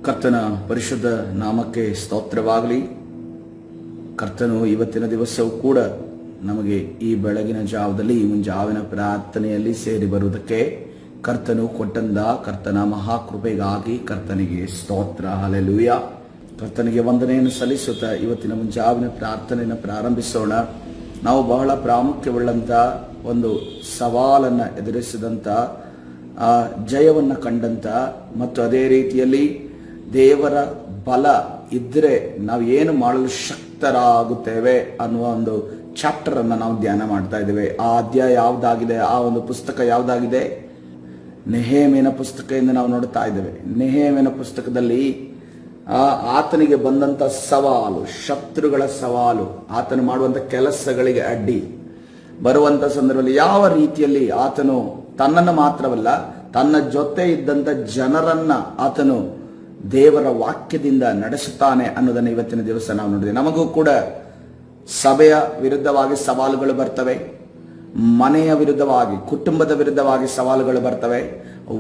ಕರ್ತನ ಪರಿಶುದ್ಧ ನಾಮಕ್ಕೆ ಸ್ತೋತ್ರವಾಗಲಿ. ಕರ್ತನು ಇವತ್ತಿನ ದಿವಸವೂ ಕೂಡ ನಮಗೆ ಈ ಬೆಳಗಿನ ಜಾವದಲ್ಲಿ ಈ ಮುಂಜಾವಿನ ಪ್ರಾರ್ಥನೆಯಲ್ಲಿ ಸೇರಿ ಬರುವುದಕ್ಕೆ ಕರ್ತನು ಕೊಟ್ಟಂದ ಕರ್ತನ ಮಹಾಕೃಪೆಗಾಗಿ ಕರ್ತನಿಗೆ ಸ್ತೋತ್ರ. ಹಲ್ಲೆಲೂಯಾ. ಕರ್ತನಿಗೆ ವಂದನೆಯನ್ನು ಸಲ್ಲಿಸುತ್ತಾ ಇವತ್ತಿನ ಮುಂಜಾವಿನ ಪ್ರಾರ್ಥನೆಯನ್ನು ಪ್ರಾರಂಭಿಸೋಣ. ನಾವು ಬಹಳ ಪ್ರಾಮುಖ್ಯವುಳ್ಳಂತ ಒಂದು ಸವಾಲನ್ನು ಎದುರಿಸಿದಂತ ಜಯವನ್ನು ಕಂಡಂತ ಮತ್ತು ಅದೇ ರೀತಿಯಲ್ಲಿ ದೇವರ ಬಲ ಇದ್ದರೆ ನಾವು ಏನು ಮಾಡಲು ಶಕ್ತರಾಗುತ್ತೇವೆ ಅನ್ನುವ ಒಂದು ಚಾಪ್ಟರ್ ಅನ್ನು ನಾವು ಧ್ಯಾನ ಮಾಡ್ತಾ ಇದ್ದೇವೆ. ಆ ಅಧ್ಯಾಯ ಯಾವುದಾಗಿದೆ, ಆ ಒಂದು ಪುಸ್ತಕ ಯಾವುದಾಗಿದೆ? ನೆಹೆಮೀಯನ ಪುಸ್ತಕ ಎಂದು ನಾವು ನೋಡ್ತಾ ಇದ್ದೇವೆ. ನೆಹೆಮೀಯನ ಪುಸ್ತಕದಲ್ಲಿ ಆತನಿಗೆ ಬಂದಂತ ಸವಾಲು, ಶತ್ರುಗಳ ಸವಾಲು, ಆತನು ಮಾಡುವಂತ ಕೆಲಸಗಳಿಗೆ ಅಡ್ಡಿ ಬರುವಂತ ಸಂದರ್ಭದಲ್ಲಿ ಯಾವ ರೀತಿಯಲ್ಲಿ ಆತನು ತನ್ನನ್ನು ಮಾತ್ರವಲ್ಲ ತನ್ನ ಜೊತೆ ಇದ್ದಂತ ಜನರನ್ನ ಆತನು ದೇವರ ವಾಕ್ಯದಿಂದ ನಡೆಸುತ್ತಾನೆ ಅನ್ನೋದನ್ನು ಇವತ್ತಿನ ದಿವಸ ನಾವು ನೋಡಿದೆ. ನಮಗೂ ಕೂಡ ಸಭೆಯ ವಿರುದ್ಧವಾಗಿ ಸವಾಲುಗಳು ಬರ್ತವೆ, ಮನೆಯ ವಿರುದ್ಧವಾಗಿ, ಕುಟುಂಬದ ವಿರುದ್ಧವಾಗಿ ಸವಾಲುಗಳು ಬರ್ತವೆ,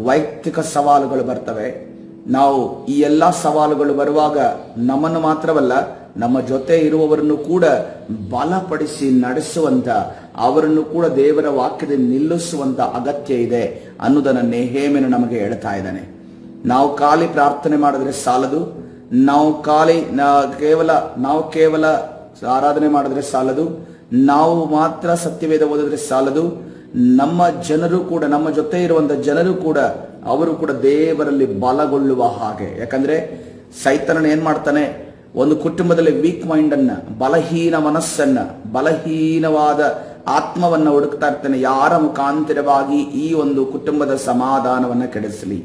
ವೈಯಕ್ತಿಕ ಸವಾಲುಗಳು ಬರ್ತವೆ. ನಾವು ಈ ಎಲ್ಲ ಸವಾಲುಗಳು ಬರುವಾಗ ನಮ್ಮನ್ನು ಮಾತ್ರವಲ್ಲ ನಮ್ಮ ಜೊತೆ ಇರುವವರನ್ನು ಕೂಡ ಬಲಪಡಿಸಿ ನಡೆಸುವಂತ, ಅವರನ್ನು ಕೂಡ ದೇವರ ವಾಕ್ಯದಲ್ಲಿ ನಿಲ್ಲಿಸುವಂತ ಅಗತ್ಯ ಇದೆ ಅನ್ನೋದನ್ನ ನೆಹೆಮೀಯನು ನಮಗೆ ಹೇಳ್ತಾ ಇದ್ದಾನೆ. ನಾವು ಖಾಲಿ ಪ್ರಾರ್ಥನೆ ಮಾಡಿದ್ರೆ ಸಾಲದು, ನಾವು ಕೇವಲ ಆರಾಧನೆ ಮಾಡಿದ್ರೆ ಸಾಲದು, ನಾವು ಮಾತ್ರ ಸತ್ಯವೇದ ಓದಿದ್ರೆ ಸಾಲದು. ನಮ್ಮ ಜನರು ಕೂಡ, ನಮ್ಮ ಜೊತೆ ಇರುವಂತ ಜನರು ಕೂಡ, ಅವರು ಕೂಡ ದೇವರಲ್ಲಿ ಬಲಗೊಳ್ಳುವ ಹಾಗೆ. ಯಾಕಂದ್ರೆ ಸೈತಾನನು ಏನ್ ಮಾಡ್ತಾನೆ, ಒಂದು ಕುಟುಂಬದಲ್ಲಿ ವೀಕ್ ಮೈಂಡ್ ಅನ್ನ, ಬಲಹೀನ ಮನಸ್ಸನ್ನ, ಬಲಹೀನವಾದ ಆತ್ಮವನ್ನ ಹುಡುಕ್ತಾ ಇರ್ತಾನೆ. ಯಾರ ಮುಖಾಂತರವಾಗಿ ಈ ಒಂದು ಕುಟುಂಬದ ಸಮಾಧಾನವನ್ನ ಕೆಡಿಸಲಿ,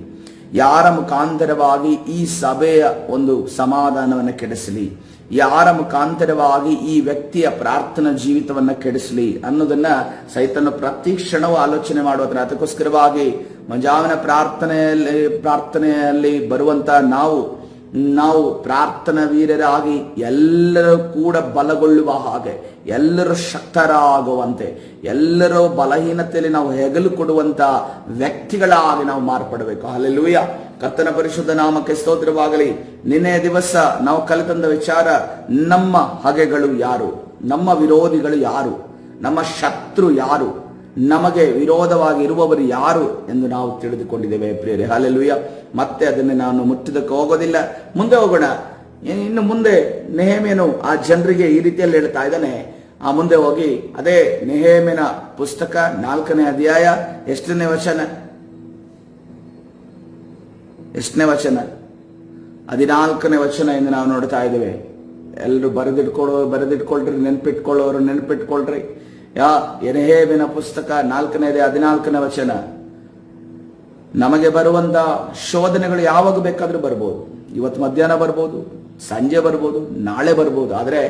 ಯಾರ ಮುಖಾಂತರವಾಗಿ ಈ ಸಭೆಯ ಒಂದು ಸಮಾಧಾನವನ್ನ ಕೆಡಿಸಲಿ, ಯಾರ ಮುಖಾಂತರವಾಗಿ ಈ ವ್ಯಕ್ತಿಯ ಪ್ರಾರ್ಥನಾ ಜೀವಿತವನ್ನ ಕೆಡಿಸಲಿ ಅನ್ನೋದನ್ನ ಸೈತಾನ ಪ್ರತಿ ಕ್ಷಣವೂ ಆಲೋಚನೆ ಮಾಡುವುದನ್ನ. ಅದಕ್ಕೋಸ್ಕರವಾಗಿ ಮುಂಜಾವಿನ ಪ್ರಾರ್ಥನೆಯಲ್ಲಿ ಬರುವಂತ ನಾವು ಪ್ರಾರ್ಥನಾ ವೀರರಾಗಿ ಎಲ್ಲರೂ ಕೂಡ ಬಲಗೊಳ್ಳುವ ಹಾಗೆ, ಎಲ್ಲರೂ ಶಕ್ತರಾಗುವಂತೆ, ಎಲ್ಲರೂ ಬಲಹೀನತೆಯಲ್ಲಿ ನಾವು ಹೆಗಲು ಕೊಡುವಂತ ವ್ಯಕ್ತಿಗಳಾಗಿ ನಾವು ಮಾರ್ಪಡಬೇಕು. ಹಲ್ಲೆಲೂಯಾ. ಕರ್ತನ ಪರಿಶುದ್ಧ ನಾಮಕ್ಕೆ ಸ್ತೋತ್ರವಾಗಲಿ. ನಿನ್ನೆ ದಿವಸ ನಾವು ಕಲಿತಂದ ವಿಚಾರ, ನಮ್ಮ ಹಗೆಗಳು ಯಾರು, ನಮ್ಮ ವಿರೋಧಿಗಳು ಯಾರು, ನಮ್ಮ ಶತ್ರು ಯಾರು, ನಮಗೆ ವಿರೋಧವಾಗಿ ಇರುವವರು ಯಾರು ಎಂದು ನಾವು ತಿಳಿದುಕೊಂಡಿದ್ದೇವೆ ಪ್ರಿಯರೇ. ಹಲ್ಲೆಲೂಯಾ. ಮತ್ತೆ ಅದನ್ನು ನಾನು ಮುಟ್ಟಿದಕ್ಕೆ ಹೋಗೋದಿಲ್ಲ, ಮುಂದೆ ಹೋಗೋಣ. ಇನ್ನು ಮುಂದೆ ನೆಹೆಮೀಯನು ಆ ಜನರಿಗೆ ಈ ರೀತಿಯಲ್ಲಿ ಹೇಳ್ತಾ ಇದ್ದಾನೆ. ಆ ಮುಂದೆ ಹೋಗಿ ಅದೇ ನೆಹೆಮೀಯನ ಪುಸ್ತಕ 4ನೇ ಅಧ್ಯಾಯ 8ನೇ ವಚನ 14ನೇ ವಚನ ಎಂದು ನಾವು ನೋಡ್ತಾ ಇದ್ದೇವೆ. ಎಲ್ಲರೂ ಬರೆದಿಟ್ಕೊಳ್ರಿ, ನೆನ್ಪಿಟ್ಕೊಳ್ರಿ. ನೆಹೆಮೀಯನ ಪುಸ್ತಕ 4ನೇ ಅಧ್ಯಾಯ 14ನೇ ವಚನ. ನಮಗೆ ಬರುವಂತ ಶೋಧನೆಗಳು ಯಾವಾಗ ಬೇಕಾದ್ರೂ ಬರ್ಬೋದು. ಇವತ್ತು ಮಧ್ಯಾಹ್ನ ಬರ್ಬೋದು, ಸಂಜೆ ಬರ್ಬೋದು, ನಾಳೆ ಬರ್ಬೋದು. ಆದ್ರೆ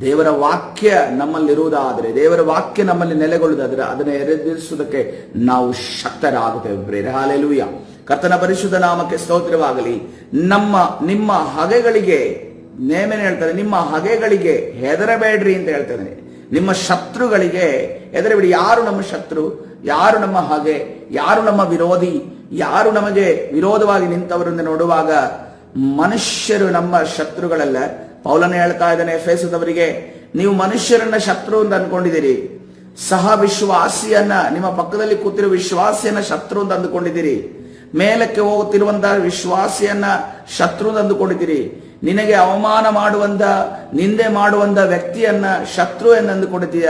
ದೇವರ ವಾಕ್ಯ ನಮ್ಮಲ್ಲಿರುವುದಾದ್ರೆ, ದೇವರ ವಾಕ್ಯ ನಮ್ಮಲ್ಲಿ ನೆಲೆಗೊಳ್ಳುವುದಾದ್ರೆ ಅದನ್ನು ಎದುರಿಸುವುದಕ್ಕೆ ನಾವು ಶಕ್ತರಾಗುತ್ತೇವೆ ಪ್ರಿಯರೇ. ಹಲ್ಲೆಲೂಯಾ. ಕರ್ತನ ಪರಿಶುದ್ಧ ನಾಮಕ್ಕೆ ಸ್ತೋತ್ರವಾಗಲಿ. ನಿಮ್ಮ ಹಗೆಗಳಿಗೆ, ನೇಮೇನೆ ಹೇಳ್ತಾರೆ, ನಿಮ್ಮ ಹಗೆಗಳಿಗೆ ಹೆದರಬೇಡ್ರಿ ಅಂತ ಹೇಳ್ತಾನೆ. ನಿಮ್ಮ ಶತ್ರುಗಳಿಗೆ ಹೆದರಬೇಡಿ. ಯಾರು ನಮ್ಮ ಶತ್ರು, ಯಾರು ನಮ್ಮ ಹಗೆ, ಯಾರು ನಮ್ಮ ವಿರೋಧಿ, ಯಾರು ನಮಗೆ ವಿರೋಧವಾಗಿ ನಿಂತವರನ್ನು ನೋಡುವಾಗ ಮನುಷ್ಯರು ನಮ್ಮ ಶತ್ರುಗಳಲ್ಲ. ಪೌಲನೇ ಹೇಳ್ತಾ ಇದ್ದಾನೆ ಎಫೆಸದವರಿಗೆ, ನೀವು ಮನುಷ್ಯರನ್ನ ಶತ್ರು ಅಂತ ಅನ್ಕೊಂಡಿದ್ದೀರಿ, ಸಹ ವಿಶ್ವಾಸಿಯನ್ನ, ನಿಮ್ಮ ಪಕ್ಕದಲ್ಲಿ ಕೂತಿರುವ ವಿಶ್ವಾಸಿಯನ್ನ ಶತ್ರು ಅಂತ ಅಂದುಕೊಂಡಿದ್ದೀರಿ, ಮೇಲಕ್ಕೆ ಹೋಗುತ್ತಿರುವಂತಹ ವಿಶ್ವಾಸಿಯನ್ನ ಶತ್ರು ಅಂತ ಅಂದುಕೊಂಡಿದ್ದೀರಿ, ನಿನಗೆ ಅವಮಾನ ಮಾಡುವಂತ, ನಿಂದೆ ಮಾಡುವಂತ ವ್ಯಕ್ತಿಯನ್ನ ಶತ್ರು ಎಂದು ಅಂದುಕೊಂಡಿದ್ದೀಯ.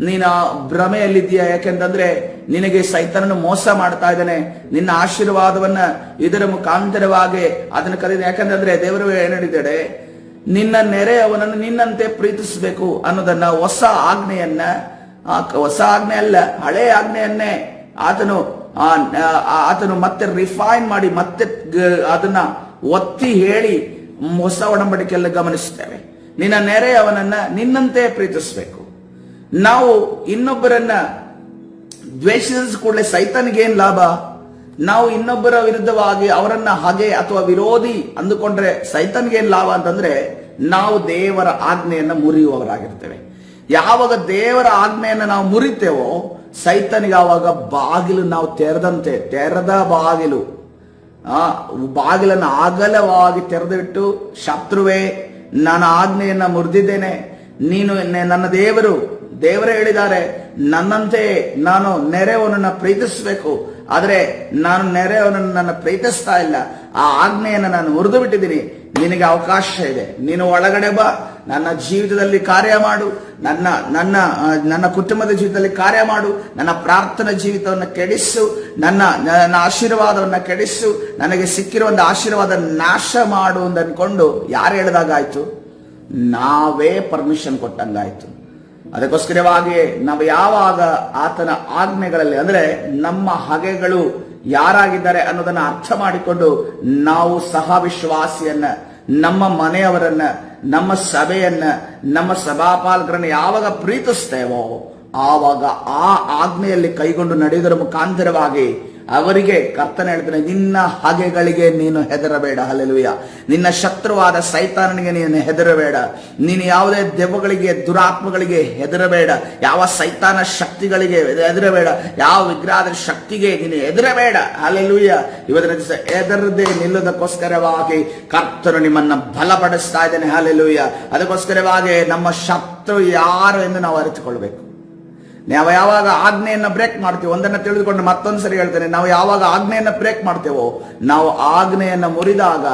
ನೀನು ಭ್ರಮೆಯಲ್ಲಿದ್ದೀಯ. ಯಾಕೆಂತಂದ್ರೆ ನಿನಗೆ ಸೈತಾನನು ಮೋಸ ಮಾಡ್ತಾ ಇದ್ದಾನೆ. ನಿನ್ನ ಆಶೀರ್ವಾದವನ್ನ ಇದರ ಮುಖಾಂತರವಾಗಿ ಅದನ್ನು ಕರೀದ. ಯಾಕಂತಂದ್ರೆ ದೇವರು ಏನ್ ಹೇಳಿದ್ದಾಳೆ, ನಿನ್ನ ನೆರೆಯವನನ್ನು ನಿನ್ನಂತೆ ಪ್ರೀತಿಸಬೇಕು ಅನ್ನೋದನ್ನ, ಹೊಸ ಆಜ್ಞೆ ಅಲ್ಲ, ಹಳೆ ಆಜ್ಞೆಯನ್ನೇ ಆತನು ಮತ್ತೆ ರಿಫೈನ್ ಮಾಡಿ, ಮತ್ತೆ ಅದನ್ನ ಒತ್ತಿ ಹೇಳಿ ಹೊಸ ಒಡಂಬಡಿಕೆಯಲ್ಲಿ ಗಮನಿಸ್ತೇವೆ. ನಿನ್ನ ನೆರೆಯವನನ್ನ ನಿನ್ನಂತೆ ಪ್ರೀತಿಸಬೇಕು. ನಾವು ಇನ್ನೊಬ್ಬರನ್ನ ದ್ವೇಷಿಸಿದ ಕೂಡಲೇ ಸೈತಾನಿಗೆ ಏನ್ ಲಾಭ? ನಾವು ಇನ್ನೊಬ್ಬರ ವಿರುದ್ಧವಾಗಿ ಅವರನ್ನ ಹಾಗೆ ಅಥವಾ ವಿರೋಧಿ ಅಂದುಕೊಂಡ್ರೆ ಸೈತಾನಿಗೆ ಏನ್ ಲಾಭ ಅಂತಂದ್ರೆ, ನಾವು ದೇವರ ಆಜ್ಞೆಯನ್ನ ಮುರಿಯುವವರಾಗಿರ್ತೇವೆ. ಯಾವಾಗ ದೇವರ ಆಜ್ಞೆಯನ್ನ ನಾವು ಮುರಿತೇವೋ ಸೈತಾನಿಗೆ ಆವಾಗ ಬಾಗಿಲು ನಾವು ತೆರೆದ ಬಾಗಿಲು ಬಾಗಿಲನ್ನು ಅಗಲವಾಗಿ ತೆರೆದಿಟ್ಟು, ಶತ್ರುವೇ ನಾನು ಆಜ್ಞೆಯನ್ನ ಮುರಿದಿದ್ದೇನೆ, ನೀನು ನನ್ನ ದೇವರೇ ಹೇಳಿದ್ದಾರೆ ನನ್ನಂತೆ ನಾನು ನೆರೆಯವನನ್ನ ಪ್ರೀತಿಸಬೇಕು, ಆದ್ರೆ ನಾನು ನೆರೆಯವನನ್ನು ನನ್ನ ಪ್ರೀತಿಸ್ತಾ ಇಲ್ಲ, ಆ ಆಜ್ಞೆಯನ್ನು ನಾನು ಮುರಿದು ಬಿಟ್ಟಿದ್ದೀನಿ, ನಿನಗೆ ಅವಕಾಶ ಇದೆ, ನೀನು ಒಳಗಡೆ ಬಾ, ನನ್ನ ಜೀವಿತದಲ್ಲಿ ಕಾರ್ಯ ಮಾಡು, ನನ್ನ ಕುಟುಂಬದ ಜೀವಿತದಲ್ಲಿ ಕಾರ್ಯ ಮಾಡು, ನನ್ನ ಪ್ರಾರ್ಥನಾ ಜೀವಿತವನ್ನು ಕೆಡಿಸು, ನನ್ನ ಆಶೀರ್ವಾದವನ್ನು ಕೆಡಿಸು, ನನಗೆ ಸಿಕ್ಕಿರುವ ಒಂದು ಆಶೀರ್ವಾದ ನಾಶ ಮಾಡು ಅಂತ ಅನ್ಕೊಂಡು ಯಾರು ಹೇಳಿದಾಗಾಯ್ತು? ನಾವೇ ಪರ್ಮಿಷನ್ ಕೊಟ್ಟಂಗಾಯ್ತು. ಅದಕ್ಕೋಸ್ಕರವಾಗಿ ನಾವು ಯಾವಾಗ ಆತನ ಆಜ್ಞೆಗಳಲ್ಲಿ, ಅಂದ್ರೆ ನಮ್ಮ ಹಗೆಗಳು ಯಾರಾಗಿದ್ದಾರೆ ಅನ್ನೋದನ್ನ ಅರ್ಥ ಮಾಡಿಕೊಂಡು ನಾವು ಸಹ ವಿಶ್ವಾಸಿಯನ್ನ, ನಮ್ಮ ಮನೆಯವರನ್ನ, ನಮ್ಮ ಸಭೆಯನ್ನ, ನಮ್ಮ ಸಭಾಪಾಲಕರನ್ನ ಯಾವಾಗ ಪ್ರೀತಿಸ್ತೇವೋ ಆವಾಗ ಆ ಆಜ್ಞೆಯಲ್ಲಿ ಕೈಗೊಂಡು ನಡೆಯುವುದರ ಮುಖಾಂತರವಾಗಿ ಅವರಿಗೆ ಕರ್ತನ ಹೇಳ್ತಾನೆ, ನಿನ್ನ ಹಗೆಗಳಿಗೆ ನೀನು ಹೆದರಬೇಡ. ಹಲ್ಲೆಲೂಯಾ. ನಿನ್ನ ಶತ್ರುವಾದ ಸೈತಾನನಿಗೆ ನೀನು ಹೆದರಬೇಡ, ನೀನು ಯಾವುದೇ ದೆವ್ವಗಳಿಗೆ, ದುರಾತ್ಮಗಳಿಗೆ ಹೆದರಬೇಡ, ಯಾವ ಸೈತಾನ ಶಕ್ತಿಗಳಿಗೆ ಹೆದರಬೇಡ, ಯಾವ ವಿಗ್ರಹದ ಶಕ್ತಿಗೆ ನೀನು ಹೆದರಬೇಡ. ಹಲ್ಲೆಲೂಯಾ. ಇವತ್ತಿನ ದಿವಸ ಹೆದರದೆ ನಿಲ್ಲೋದಕ್ಕೋಸ್ಕರವಾಗಿ ಕರ್ತನು ನಿಮ್ಮನ್ನ ಬಲಪಡಿಸ್ತಾ ಇದ್ದಾನೆ. ಹಲ್ಲೆಲೂಯಾ. ಅದಕ್ಕೋಸ್ಕರವಾಗಿ ನಮ್ಮ ಶತ್ರು ಯಾರು ಎಂದು ನಾವು ಅರಿತುಕೊಳ್ಬೇಕು. ನಾವು ಯಾವಾಗ ಆಜ್ಞೆಯನ್ನ ಬ್ರೇಕ್ ಮಾಡ್ತೀವೋ, ಒಂದನ್ನ ತಿಳಿದುಕೊಂಡು ಮತ್ತೊಂದ್ಸರಿ ಹೇಳ್ತೇನೆ, ನಾವು ಯಾವಾಗ ಆಜ್ಞೆಯನ್ನ ಬ್ರೇಕ್ ಮಾಡ್ತೇವೋ, ನಾವು ಆಜ್ಞೆಯನ್ನ ಮುರಿದಾಗ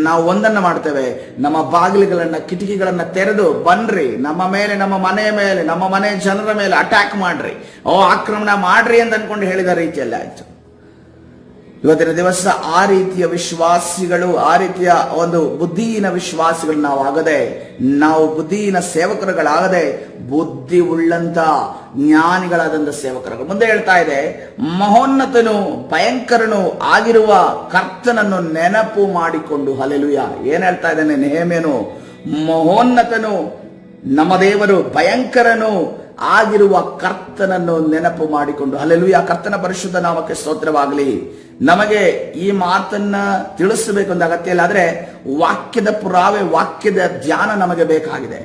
ನಾವು ಒಂದನ್ನ ಮಾಡ್ತೇವೆ, ನಮ್ಮ ಬಾಗಿಲುಗಳನ್ನ, ಕಿಟಕಿಗಳನ್ನ ತೆರೆದು ಬನ್ರಿ, ನಮ್ಮ ಮೇಲೆ, ನಮ್ಮ ಮನೆಯ ಮೇಲೆ, ನಮ್ಮ ಮನೆ ಜನರ ಮೇಲೆ ಅಟ್ಯಾಕ್ ಮಾಡ್ರಿ, ಆಕ್ರಮಣ ಮಾಡ್ರಿ ಅಂತ ಅನ್ಕೊಂಡು ಹೇಳಿದ ರೀತಿಯಲ್ಲಿ ಆಯ್ತು. ಇವತ್ತಿನ ದಿವಸ ಆ ರೀತಿಯ ವಿಶ್ವಾಸಿಗಳು, ಆ ರೀತಿಯ ಒಂದು ಬುದ್ಧಿಹೀನ ವಿಶ್ವಾಸಿಗಳು ನಾವು ಆಗದೆ, ನಾವು ಬುದ್ಧಿಹೀನ ಸೇವಕರುಗಳಾಗದೆ ಬುದ್ಧಿ ಉಳ್ಳಂತ ಜ್ಞಾನಿಗಳಾದಂತ ಸೇವಕರುಗಳು. ಮುಂದೆ ಹೇಳ್ತಾ ಇದೆ, ಮಹೋನ್ನತನು ಭಯಂಕರನು ಆಗಿರುವ ಕರ್ತನನ್ನು ನೆನಪು ಮಾಡಿಕೊಂಡು. ಹಲ್ಲೆಲೂಯಾ. ಏನ್ ಹೇಳ್ತಾ ಇದ್ದಾನೆ ನೆಹೆಮ್ಯನು? ಮಹೋನ್ನತನು, ನಮ್ಮ ದೇವರು ಭಯಂಕರನು ಆಗಿರುವ ಕರ್ತನನ್ನು ನೆನಪು ಮಾಡಿಕೊಂಡು. ಹಲ್ಲೆಲೂಯಾ. ಕರ್ತನ ಪರಿಶುದ್ಧ ನಾಮಕ್ಕೆ ಸ್ತೋತ್ರವಾಗಲಿ. ನಮಗೆ ಈ ಮಾತನ್ನ ತಿಳಿಸಬೇಕು ಅಂತ ಅಗತ್ಯ ಇಲ್ಲ, ಆದ್ರೆ ವಾಕ್ಯದ ಪುರಾವೆ, ವಾಕ್ಯದ ಧ್ಯಾನ ನಮಗೆ ಬೇಕಾಗಿದೆ.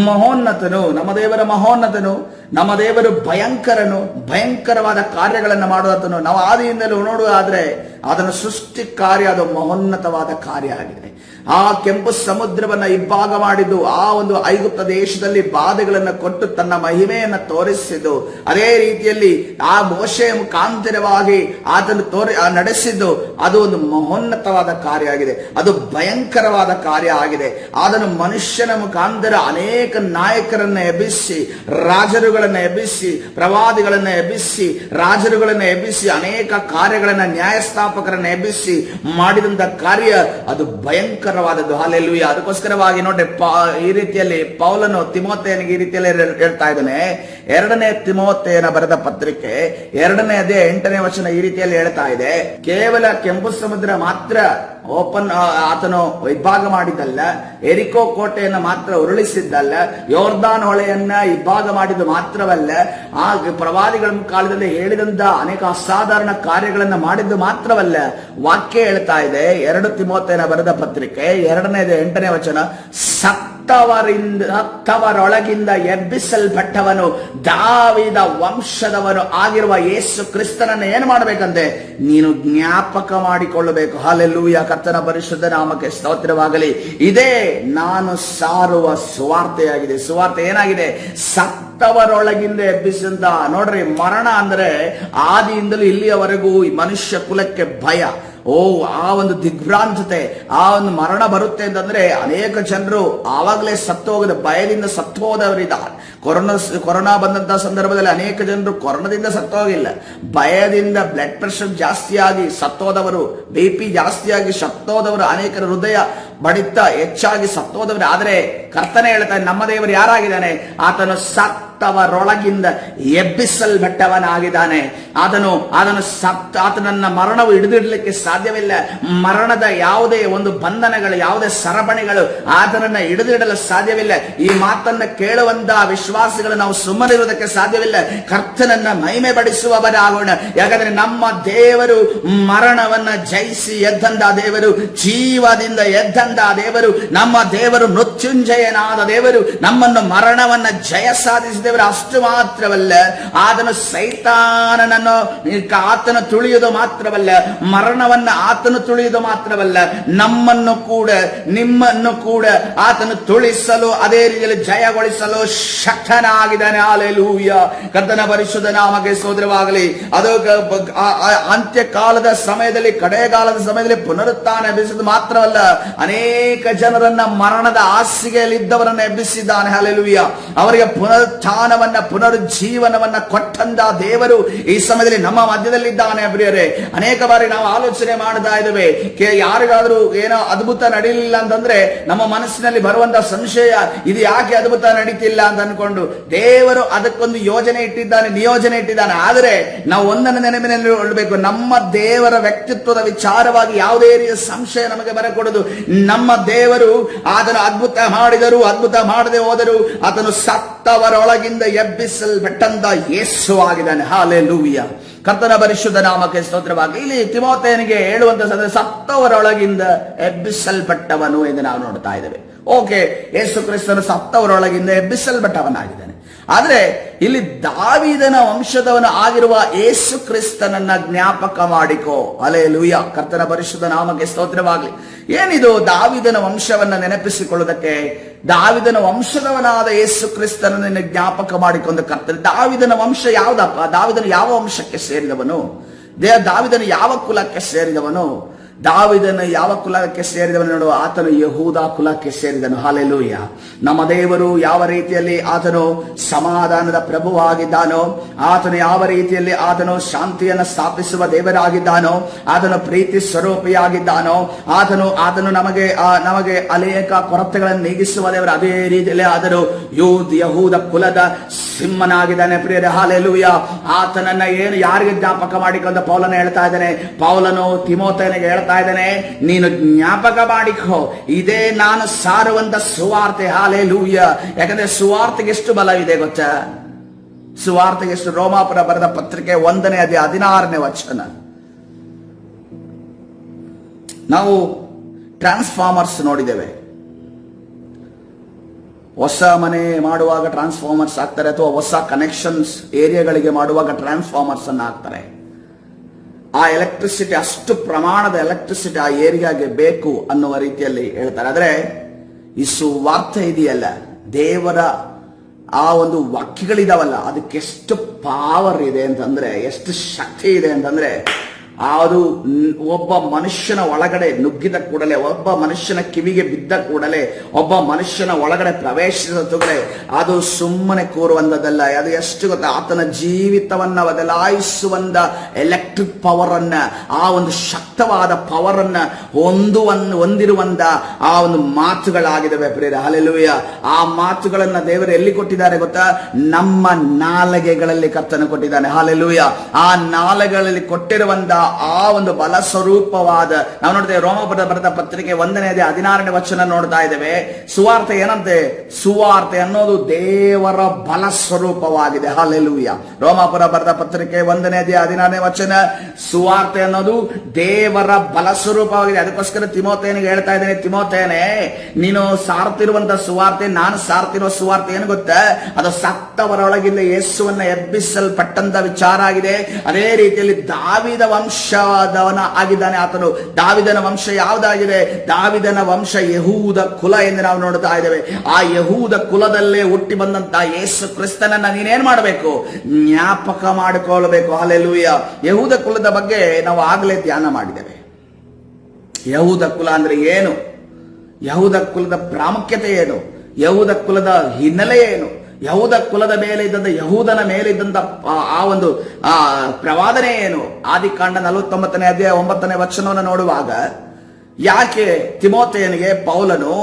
ಮಹೋನ್ನತನು, ನಮ್ಮ ದೇವರ ಮಹೋನ್ನತನು, ನಮ್ಮ ದೇವರು ಭಯಂಕರನು, ಭಯಂಕರವಾದ ಕಾರ್ಯಗಳನ್ನು ಮಾಡುವಂತನು. ನಾವು ಆದಿಯಿಂದಲೂ ನೋಡುವುದಾದ್ರೆ ಅದನ್ನು ಸೃಷ್ಟಿ ಕಾರ್ಯ, ಅದು ಮಹೋನ್ನತವಾದ ಕಾರ್ಯ ಆಗಿದೆ. ಆ ಕೆಂಪು ಸಮುದ್ರವನ್ನ ಇಬ್ಬಾಗ ಮಾಡಿದ್ದು, ಆ ಒಂದು ಐಗುಪ್ತ ದೇಶದಲ್ಲಿ ಬಾಧೆಗಳನ್ನು ಕೊಟ್ಟು ತನ್ನ ಮಹಿಮೆಯನ್ನು ತೋರಿಸಿದ್ದು, ಅದೇ ರೀತಿಯಲ್ಲಿ ಆ ಮೋಶೆಯ ಮುಖಾಂತರವಾಗಿ ಆತನು ನಡೆಸಿದ್ದು, ಅದು ಒಂದು ಮಹೋನ್ನತವಾದ ಕಾರ್ಯ ಆಗಿದೆ, ಅದು ಭಯಂಕರವಾದ ಕಾರ್ಯ ಆಗಿದೆ. ಅದನ್ನು ಮನುಷ್ಯನ ಮುಖಾಂತರ ಅನೇಕ ನಾಯಕರನ್ನ ಎಬ್ಬಿಸಿ, ರಾಜರುಗಳನ್ನ ಎಬ್ಬಿಸಿ, ಪ್ರವಾದಿಗಳನ್ನ ಎಬ್ಬಿಸಿ, ರಾಜರುಗಳನ್ನ ಎಬ್ಬಿಸಿ, ಅನೇಕ ಕಾರ್ಯಗಳನ್ನ, ನ್ಯಾಯಸ್ಥಾಪಕರನ್ನ ಎಬ್ಬಿಸಿ ಮಾಡಿದಂತ ಕಾರ್ಯ ಅದು ಭಯಂಕರವಾದದ್ದು. ಹಲ್ಲೆಲೂಯಾ. ಅದಕ್ಕೋಸ್ಕರವಾಗಿ ನೋಡ್ರಿ, ಈ ರೀತಿಯಲ್ಲಿ ಪೌಲನು ತಿಮೋಥೆಯನಿಗೆ ಈ ರೀತಿಯಲ್ಲಿ ಹೇಳ್ತಾ ಇದ್ದಾನೆ. 2ನೇ ತಿಮೋಥೆಯನ ಬರೆದ ಪತ್ರಿಕೆ 2ನೇ ಅಧ್ಯಾಯ 8ನೇ ವಚನ ಈ ರೀತಿಯಲ್ಲಿ ಹೇಳ್ತಾ ಇದೆ, ಕೇವಲ ಕೆಂಪು ಸಮುದ್ರ ಮಾತ್ರ ಆತನು ಇಬ್ಬಾಗ ಮಾಡಿದ್ದಲ್ಲ, ಎರಿಕೋ ಕೋಟೆಯನ್ನು ಮಾತ್ರ ಉರುಳಿಸಿದ್ದಲ್ಲ, ಯೋರ್ದಾನ್ ಹೊಳೆಯನ್ನ ಇಬ್ಬಾಗ ಮಾಡಿದ್ದು ಮಾತ್ರವಲ್ಲ, ಆ ಪ್ರವಾದಿಗಳ ಕಾಲದಲ್ಲಿ ಹೇಳಿದಂತ ಅನೇಕ ಅಸಾಧಾರಣ ಕಾರ್ಯಗಳನ್ನು ಮಾಡಿದ್ದು ಮಾತ್ರವಲ್ಲ. ವಾಕ್ಯ ಹೇಳ್ತಾ ಇದೆ, 2 ತಿಮೋಥೆಯನ ಬರೆದ ಪತ್ರಿಕೆ 2ನೇ 8ನೇ ವಚನ, ಸತ್ತವರೊಳಗಿಂದ ಎಬ್ಬಿಸಲ್ಪಟ್ಟವನು, ದಾವೀದ ವಂಶದವನು ಆಗಿರುವ ಯೇಸು ಕ್ರಿಸ್ತನನ್ನು ಏನು ಮಾಡಬೇಕಂತೆ? ನೀನು ಜ್ಞಾಪಕ ಮಾಡಿಕೊಳ್ಳಬೇಕು. ಹಲ್ಲೆಲೂಯಾ. ಕರ್ತನ ಪರಿಶುದ್ಧ ನಾಮಕ್ಕೆ ಸ್ತೋತ್ರವಾಗಲಿ. ಇದೇ ನಾನು ಸಾರುವ ಸುವಾರ್ತೆಯಾಗಿದೆ. ಸುವಾರ್ತೆ ಏನಾಗಿದೆ? ಸತ್ತವರೊಳಗಿಂದ ಎಬ್ಬಿಸಿದ. ನೋಡ್ರಿ, ಮರಣ ಅಂದ್ರೆ ಆದಿಯಿಂದಲೂ ಇಲ್ಲಿಯವರೆಗೂ ಮನುಷ್ಯ ಕುಲಕ್ಕೆ ಭಯ. ಆ ಒಂದು ದಿಗ್ಭ್ರಾಂತತೆ, ಆ ಒಂದು ಮರಣ ಬರುತ್ತೆ ಅಂತಂದ್ರೆ ಅನೇಕ ಜನರು ಆವಾಗಲೇ ಸತ್ತು ಹೋಗದ ಭಯದಿಂದ ಸತ್ತು ಹೋದವರಿದ್ದಾರೆ. ಕೊರೋನಾ ಬಂದಂತಹ ಸಂದರ್ಭದಲ್ಲಿ ಅನೇಕ ಜನರು ಕೊರೋನಾದಿಂದ ಸತ್ತು ಹೋಗಿಲ್ಲ, ಭಯದಿಂದ ಬ್ಲಡ್ ಪ್ರೆಷರ್ ಜಾಸ್ತಿಯಾಗಿ ಸತ್ತೋದವರು, BP ಜಾಸ್ತಿಯಾಗಿ ಸತ್ತೋದವರು, ಅನೇಕರ ಹೃದಯ ಬಡಿತ ಹೆಚ್ಚಾಗಿ ಸತ್ತೋದವರು. ಆದ್ರೆ ಕರ್ತನೆ ಹೇಳ್ತಾನೆ, ನಮ್ಮ ದೇವರು ಯಾರಾಗಿದ್ದಾನೆ? ಆತನು ಸತ್ತವರೊಳಗಿಂದ ಎಬ್ಬಿಸಲ್ಪಟ್ಟವನಾಗಿದ್ದಾನೆ. ಆತನನ್ನ ಮರಣವು ಹಿಡಿದಿಡ್ಲಿಕ್ಕೆ ಸಾಧ್ಯವಿಲ್ಲ. ಮರಣದ ಯಾವುದೇ ಒಂದು ಬಂಧನಗಳು, ಯಾವುದೇ ಸರಪಣಿಗಳು ಆತನನ್ನ ಹಿಡಿದಿಡಲು ಸಾಧ್ಯವಿಲ್ಲ. ಈ ಮಾತನ್ನ ಕೇಳುವಂತ ವಿಶ್ವಾಸಿಗಳು ನಾವು ಸುಮ್ಮನಿರುವುದಕ್ಕೆ ಸಾಧ್ಯವಿಲ್ಲ. ಕರ್ತನನ್ನ ಮಹಿಮೆ ಪಡಿಸುವವರಾಗೋಣ. ಯಾಕಂದ್ರೆ ನಮ್ಮ ದೇವರು ಮರಣವನ್ನ ಜಯಿಸಿ ಎದ್ದಂತ ದೇವರು, ಜೀವದಿಂದ ಎದ್ದ ಗೆದ್ದಂತ ದೇವರು, ನಮ್ಮ ದೇವರು ಮೃತ್ಯುಂಜಯನಾದ ದೇವರು, ನಮ್ಮನ್ನು ಮರಣವನ್ನ ಜಯ ಸಾಧಿಸಿದವರು. ಅಷ್ಟು ಮಾತ್ರವಲ್ಲ, ಆತನು ಸೈತಾನನನ್ನು ಆತನು ತುಳಿಯುವುದು ಮಾತ್ರವಲ್ಲ, ಮರಣವನ್ನ ಆತನು ತುಳಿಯುವುದು ಮಾತ್ರವಲ್ಲ, ನಮ್ಮನ್ನು ಕೂಡ ನಿಮ್ಮನ್ನು ಕೂಡ ಆತನು ತುಳಿಸಲು, ಅದೇ ರೀತಿಯಲ್ಲಿ ಜಯಗೊಳಿಸಲು ಶಕ್ತನಾಗಿದ್ದಾನೆ. ಹಲ್ಲೆಲೂಯಾ. ಕರ್ತನ ಪರಿಶುದ್ಧ ನಾಮಕ್ಕೆ ಸ್ತೋತ್ರವಾಗಲಿ. ಅದು ಅಂತ್ಯಕಾಲದ ಸಮಯದಲ್ಲಿ, ಕಡೆಗಾಲದ ಸಮಯದಲ್ಲಿ ಪುನರುತ್ಥಾನ ಎಬ್ಬಿಸಿದ್ದು ಮಾತ್ರವಲ್ಲ, ಅನೇಕ ಜನರನ್ನ ಮರಣದ ಹಾಸಿಗೆಯಲ್ಲಿದ್ದವರನ್ನ ಎಬ್ಬಿಸಿದ್ದಾನೆ. ಹಲ್ಲೆಲೂಯಾ. ಅವರಿಗೆ ಪುನರುತ್ಥಾನವನ್ನ, ಪುನರುಜ್ಜೀವನವನ್ನ ಕೊಟ್ಟಂತ ದೇವರು ಈ ಸಮಯದಲ್ಲಿ ನಮ್ಮ ಮಧ್ಯದಲ್ಲಿದ್ದಾನೆ. ಪ್ರಿಯರೇ, ಅನೇಕ ಬಾರಿ ನಾವು ಆಲೋಚನೆ ಮಾಡ್ತಾ ಇದ್ದೇವೆ, ಯಾರಿಗಾದ್ರೂ ಏನೋ ಅದ್ಭುತ ನಡೀಲಿಲ್ಲ ಅಂತಂದ್ರೆ ನಮ್ಮ ಮನಸ್ಸಿನಲ್ಲಿ ಬರುವಂತ ಸಂಶಯ, ಇದು ಯಾಕೆ ಅದ್ಭುತ ನಡೀತಿಲ್ಲ ಅಂತ ಅನ್ಕೊಂಡು, ದೇವರು ಅದಕ್ಕೊಂದು ಯೋಜನೆ ಇಟ್ಟಿದ್ದಾನೆ, ನಿಯೋಜನೆ ಇಟ್ಟಿದ್ದಾನೆ. ಆದರೆ ನಾವು ಒಂದನ್ನು ನೆನಪಿನಲ್ಲಿ ಕೊಡಬೇಕು, ನಮ್ಮ ದೇವರ ವ್ಯಕ್ತಿತ್ವದ ವಿಚಾರವಾಗಿ ಯಾವುದೇ ರೀತಿಯ ಸಂಶಯ ನಮಗೆ ಬರಕೂಡದು. ನಮ್ಮ ದೇವರು ಆತನು ಅದ್ಭುತ ಮಾಡಿದರು, ಅದ್ಭುತ ಮಾಡದೆ ಹೋದರು, ಆತನು ಸತ್ತವರೊಳಗಿಂದ ಎಬ್ಬಿಸಲ್ಪಟ್ಟಂತ ಯೇಸು ಆಗಿದ್ದಾನೆ. ಹಲ್ಲೆಲೂಯಾ. ಕರ್ತನ ಪರಿಶುದ್ಧ ನಾಮಕ್ಕೆ ಸ್ತೋತ್ರವಾಗಿ. ಇಲ್ಲಿ ತಿಮೋಥೆಯನಿಗೆ ಹೇಳುವಂತ ಸತ್ತವರೊಳಗಿಂದ ಎಬ್ಬಿಸಲ್ಪಟ್ಟವನು ಎಂದು ನಾವು ನೋಡ್ತಾ ಇದ್ದೇವೆ. ಓಕೆ, ಯೇಸು ಕ್ರಿಸ್ತನು ಸತ್ತವರೊಳಗಿಂದ ಎಬ್ಬಿಸಲ್ಪಟ್ಟವನಾಗಿದ್ದಾನೆ. ಆದ್ರೆ ಇಲ್ಲಿ ದಾವೀದನ ವಂಶದವನು ಆಗಿರುವ ಯೇಸು ಕ್ರಿಸ್ತನನ್ನ ಜ್ಞಾಪಕ ಮಾಡಿಕೋ. ಹಲ್ಲೆಲೂಯಾ. ಕರ್ತನ ಪರಿಶುದ್ಧ ನಾಮಕ್ಕೆ ಸ್ತೋತ್ರವಾಗಲಿ. ಏನಿದು ದಾವೀದನ ವಂಶವನ್ನ ನೆನಪಿಸಿಕೊಳ್ಳುವುದಕ್ಕೆ? ದಾವೀದನ ವಂಶದವನಾದ ಯೇಸು ಕ್ರಿಸ್ತನನ್ನು ಜ್ಞಾಪಕ ಮಾಡಿಕೊಂಡು ಕರ್ತನ. ದಾವೀದನ ವಂಶ ಯಾವ್ದಪ್ಪ? ದಾವೀದನು ಯಾವ ವಂಶಕ್ಕೆ ಸೇರಿದವನು? ದಾವೀದನು ಯಾವ ಕುಲಕ್ಕೆ ಸೇರಿದವನು? ದಾವೀದನು ಯಾವ ಕುಲಕ್ಕೆ ಸೇರಿದವನು ನೋಡುವ, ಆತನು ಯಹೂದ ಕುಲಕ್ಕೆ ಸೇರಿದನು. ಹಲ್ಲೆಲೂಯಾ. ನಮ್ಮ ದೇವರು ಯಾವ ರೀತಿಯಲ್ಲಿ ಆತನು ಸಮಾಧಾನದ ಪ್ರಭುವಾಗಿದ್ದಾನೋ, ಆತನು ಯಾವ ರೀತಿಯಲ್ಲಿ ಆತನು ಶಾಂತಿಯನ್ನು ಸ್ಥಾಪಿಸುವ ದೇವರಾಗಿದ್ದಾನೋ, ಆತನು ಪ್ರೀತಿ ಸ್ವರೂಪಿಯಾಗಿದ್ದಾನೋ, ಆತನು ನಮಗೆ ಅನೇಕ ಕೊರತೆಗಳನ್ನು ನೀಗಿಸುವ ದೇವರು, ಅದೇ ರೀತಿಯಲ್ಲಿ ಆತನು ಯಹೂದ ಕುಲದ ಸಿಂಹನಾಗಿದ್ದಾನೆ. ಪ್ರಿಯರೇ, ಹಲ್ಲೆಲೂಯಾ. ಆತನನ್ನ ಯಾರಿಗೆ ಜ್ಞಾಪಕ ಮಾಡಿಕೊಂಡು ಪೌಲನು ಹೇಳ್ತಾ ಇದ್ದಾನೆ? ಪೌಲನು ತಿಮೋಥೆಯನಿಗೆ ಹೇಳ್ತಾ ಇದ್ದಾನೆ, ನೀನು ಜ್ಞಾಪಕ ಮಾಡಿಕೋ, ಇದೇ ನಾನು ಸಾರುವಂತ ಸುವಾರ್ತೆ. ಹಲ್ಲೆಲೂಯಾ. ಯಾಕಂದ್ರೆ ಸುವಾರ್ತೆಗೆ ಎಷ್ಟು ಬಲವಿದೆ ಗೊತ್ತಾ? ಸುವಾರ್ತೆಗೆ ಎಷ್ಟು? ರೋಮಾಪುರ ಬರೆದ ಪತ್ರಿಕೆ 1ನೇ ಅಧ್ಯಾಯ 16ನೇ ವಚನ. ನಾವು ಟ್ರಾನ್ಸ್ಫಾರ್ಮರ್ಸ್ ನೋಡಿದ್ದೇವೆ. ಹೊಸ ಮನೆ ಮಾಡುವಾಗ ಟ್ರಾನ್ಸ್ಫಾರ್ಮರ್ಸ್ ಹಾಕ್ತಾರೆ, ಅಥವಾ ಹೊಸ ಕನೆಕ್ಷನ್ಸ್ ಏರಿಯಾಗಳಿಗೆ ಮಾಡುವಾಗ ಟ್ರಾನ್ಸ್ಫಾರ್ಮರ್ಸ್ ಅನ್ನು ಹಾಕ್ತಾರೆ. ಆ ಎಲೆಕ್ಟ್ರಿಸಿಟಿ, ಅಷ್ಟು ಪ್ರಮಾಣದ ಎಲೆಕ್ಟ್ರಿಸಿಟಿ ಆ ಏರಿಯಾಗೆ ಬೇಕು ಅನ್ನುವ ರೀತಿಯಲ್ಲಿ ಹೇಳ್ತಾರೆ. ಆದ್ರೆ ಈ ಸುವಾರ್ತೆ ಇದೆಯಲ್ಲ, ದೇವರ ಆ ಒಂದು ವಾಕ್ಯಗಳಿದಾವಲ್ಲ, ಅದಕ್ಕೆ ಎಷ್ಟು ಪವರ್ ಇದೆ ಅಂತಂದ್ರೆ, ಎಷ್ಟು ಶಕ್ತಿ ಇದೆ ಅಂತಂದ್ರೆ, ಅದು ಒಬ್ಬ ಮನುಷ್ಯನ ಒಳಗಡೆ ನುಗ್ಗಿದ ಕೂಡಲೇ, ಒಬ್ಬ ಮನುಷ್ಯನ ಕಿವಿಗೆ ಬಿದ್ದ ಕೂಡಲೇ, ಒಬ್ಬ ಮನುಷ್ಯನ ಒಳಗಡೆ ಪ್ರವೇಶಿಸಿದ ಕೂಡಲೇ ಅದು ಸುಮ್ಮನೆ ಕೂರುವಂತದ್ದಲ್ಲ. ಅದು ಎಷ್ಟು ಗೊತ್ತಾ? ಆತನ ಜೀವಿತವನ್ನ ಬದಲಾಯಿಸುವಂತ ಎಲೆಕ್ಟ್ರಿಕ್ ಪವರ್ ಅನ್ನ, ಆ ಒಂದು ಶಕ್ತವಾದ ಪವರ್ ಅನ್ನ ಹೊಂದಿರುವಂತ ಆ ಒಂದು ಮಾತುಗಳಾಗಿದ್ದಾವೆ. ಪ್ರಿಯರೇ, ಹಲ್ಲೆಲೂಯಾ. ಆ ಮಾತುಗಳನ್ನ ದೇವರು ಎಲ್ಲಿ ಕೊಟ್ಟಿದ್ದಾರೆ ಗೊತ್ತಾ? ನಮ್ಮ ನಾಲಿಗೆಗಳಲ್ಲಿ ಕರ್ತನು ಕೊಟ್ಟಿದ್ದಾನೆ. ಹಲ್ಲೆಲೂಯಾ. ಆ ನಾಲಿಗೆಗಳಲ್ಲಿ ಕೊಟ್ಟಿರುವಂತ ಆ ಒಂದು ಬಲ ಸ್ವರೂಪವಾದ, ನಾವು ನೋಡ್ತೇವೆ ರೋಮಾಪುರ ಬರೆದ ಪತ್ರಿಕೆ 1ನೇ ಅಧ್ಯಾಯ 16ನೇ ವಚನ ನೋಡ್ತಾ ಇದ್ದೇವೆ. ಸುವಾರ್ತೆ ಏನಂತೆ? ಸುವಾರ್ತೆ ಅನ್ನೋದು ದೇವರ ಬಲ ಸ್ವರೂಪವಾಗಿದೆ. ಹಲ್ಲೆಲೂಯಾ. ರೋಮಾಪುರ ಬರೆದ ಪತ್ರಿಕೆ 1ನೇ ಅಧ್ಯಾಯ 16ನೇ ವಚನ, ಸುವಾರ್ತೆ ಅನ್ನೋದು ದೇವರ ಬಲ ಸ್ವರೂಪವಾಗಿದೆ. ಅದಕ್ಕೋಸ್ಕರ ತಿಮೋಥೆಯನಿಗೆ ಹೇಳ್ತಾ ಇದ್ದೇನೆ, ತಿಮೋಥೆಯನೇ, ನೀನು ಸಾರ್ತಿರುವಂತ ಸುವಾರ್ತೆ, ನಾನು ಸಾರ್ತಿರುವ ಸುವಾರ್ತೆ ಏನು ಗೊತ್ತಾ? ಅದು ಸತ್ತವರೊಳಗಿಂದ ಯೇಸುವನ್ನ ಎಬ್ಬಿಸಲ್ಪಟ್ಟಂತ ವಿಚಾರ ಆಗಿದೆ. ಅದೇ ರೀತಿಯಲ್ಲಿ ದಾವೀದ ವಂಶದವನ ಆಗಿದ್ದಾನೆ ಆತನು. ದಾವಿದನ ವಂಶ ಯಾವುದಾಗಿದೆ? ದಾವಿದನ ವಂಶ ಯಹೂದ ಕುಲ ಎಂದು ನಾವು ನೋಡ್ತಾ ಇದ್ದೇವೆ. ಆ ಯಹೂದ ಕುಲದಲ್ಲೇ ಹುಟ್ಟಿ ಬಂದಂತ ಯೇಸು ಕ್ರಿಸ್ತನನ್ನ ನೀನೇನ್ ಮಾಡಬೇಕು? ಜ್ಞಾಪಕ ಮಾಡಿಕೊಳ್ಳಬೇಕು. ಹಲ್ಲೆಲೂಯಾ. ಯಹೂದ ಕುಲದ ಬಗ್ಗೆ ನಾವು ಆಗಲೇ ಧ್ಯಾನ ಮಾಡಿದ್ದೇವೆ. ಯಹೂದ ಕುಲ ಅಂದ್ರೆ ಏನು? ಯಹೂದ ಕುಲದ ಪ್ರಾಮುಖ್ಯತೆ ಏನು? ಯಹೂದ ಕುಲದ ಹಿನ್ನೆಲೆ ಏನು? ಯಹೂದ ಕುಲದ ಮೇಲೆ ಇದ್ದಂತ, ಯಹೂದನ ಮೇಲೆ ಇದ್ದಂತ ಆ ಒಂದು ಪ್ರವಾದನೆ ಏನು? ಆದಿಕಾಂಡ 49ನೇ ಅಧ್ಯಾಯ 9ನೇ ವಚನವನ್ನು ನೋಡುವಾಗ, ಯಾಕೆ ತಿಮೋಥೆಯನಿಗೆ ಪೌಲನು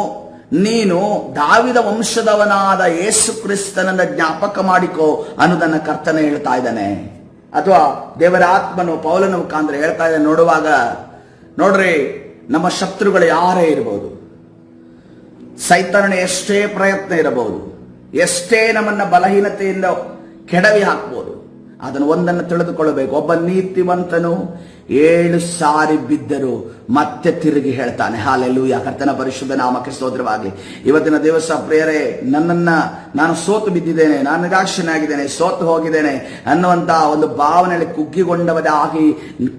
ನೀನು ದಾವಿದ ವಂಶದವನಾದ ಯೇಸು ಕ್ರಿಸ್ತನನ್ನ ಜ್ಞಾಪಕ ಮಾಡಿಕೋ ಅನ್ನೋದನ್ನ ಕರ್ತನೆ ಹೇಳ್ತಾ ಇದ್ದಾನೆ? ಅಥವಾ ದೇವರ ಆತ್ಮನು ಪೌಲನ ಮುಖಾಂತರ ಹೇಳ್ತಾ ಇದ್ದಾನೆ? ನೋಡುವಾಗ ನೋಡ್ರಿ, ನಮ್ಮ ಶತ್ರುಗಳು ಯಾರೇ ಇರಬಹುದು, ಸೈತಾನನ ಎಷ್ಟೇ ಪ್ರಯತ್ನ ಇರಬಹುದು, ಎಷ್ಟೇ ನಮ್ಮನ್ನ ಬಲಹೀನತೆಯಿಂದ ಕೆಡವಿ ಹಾಕ್ಬೋದು, ಅದನ್ನು ಒಂದನ್ನು ತಿಳಿದುಕೊಳ್ಳಬೇಕು. ಒಬ್ಬ ನೀತಿವಂತನು 7 ಸಾರಿ ಬಿದ್ದರು ಮತ್ತೆ ತಿರುಗಿ ಹೇಳ್ತಾನೆ. ಹಾಲೆಲೂಯ, ಕರ್ತನ ಪರಿಶುದ್ಧ ನಾಮಕ್ಕೆ ಸ್ತೋತ್ರವಾಗಲಿ. ಇವತ್ತಿನ ದಿವಸ ಪ್ರಿಯರೇ, ನಾನು ಸೋತು ಬಿದ್ದಿದ್ದೇನೆ, ನಾನು ನಿರಾಶನಾಗಿದ್ದೇನೆ, ಸೋತು ಹೋಗಿದ್ದೇನೆ ಅನ್ನುವಂತ ಒಂದು ಭಾವನೆಯಲ್ಲಿ ಕುಗ್ಗಿಕೊಂಡವರಾಗಿ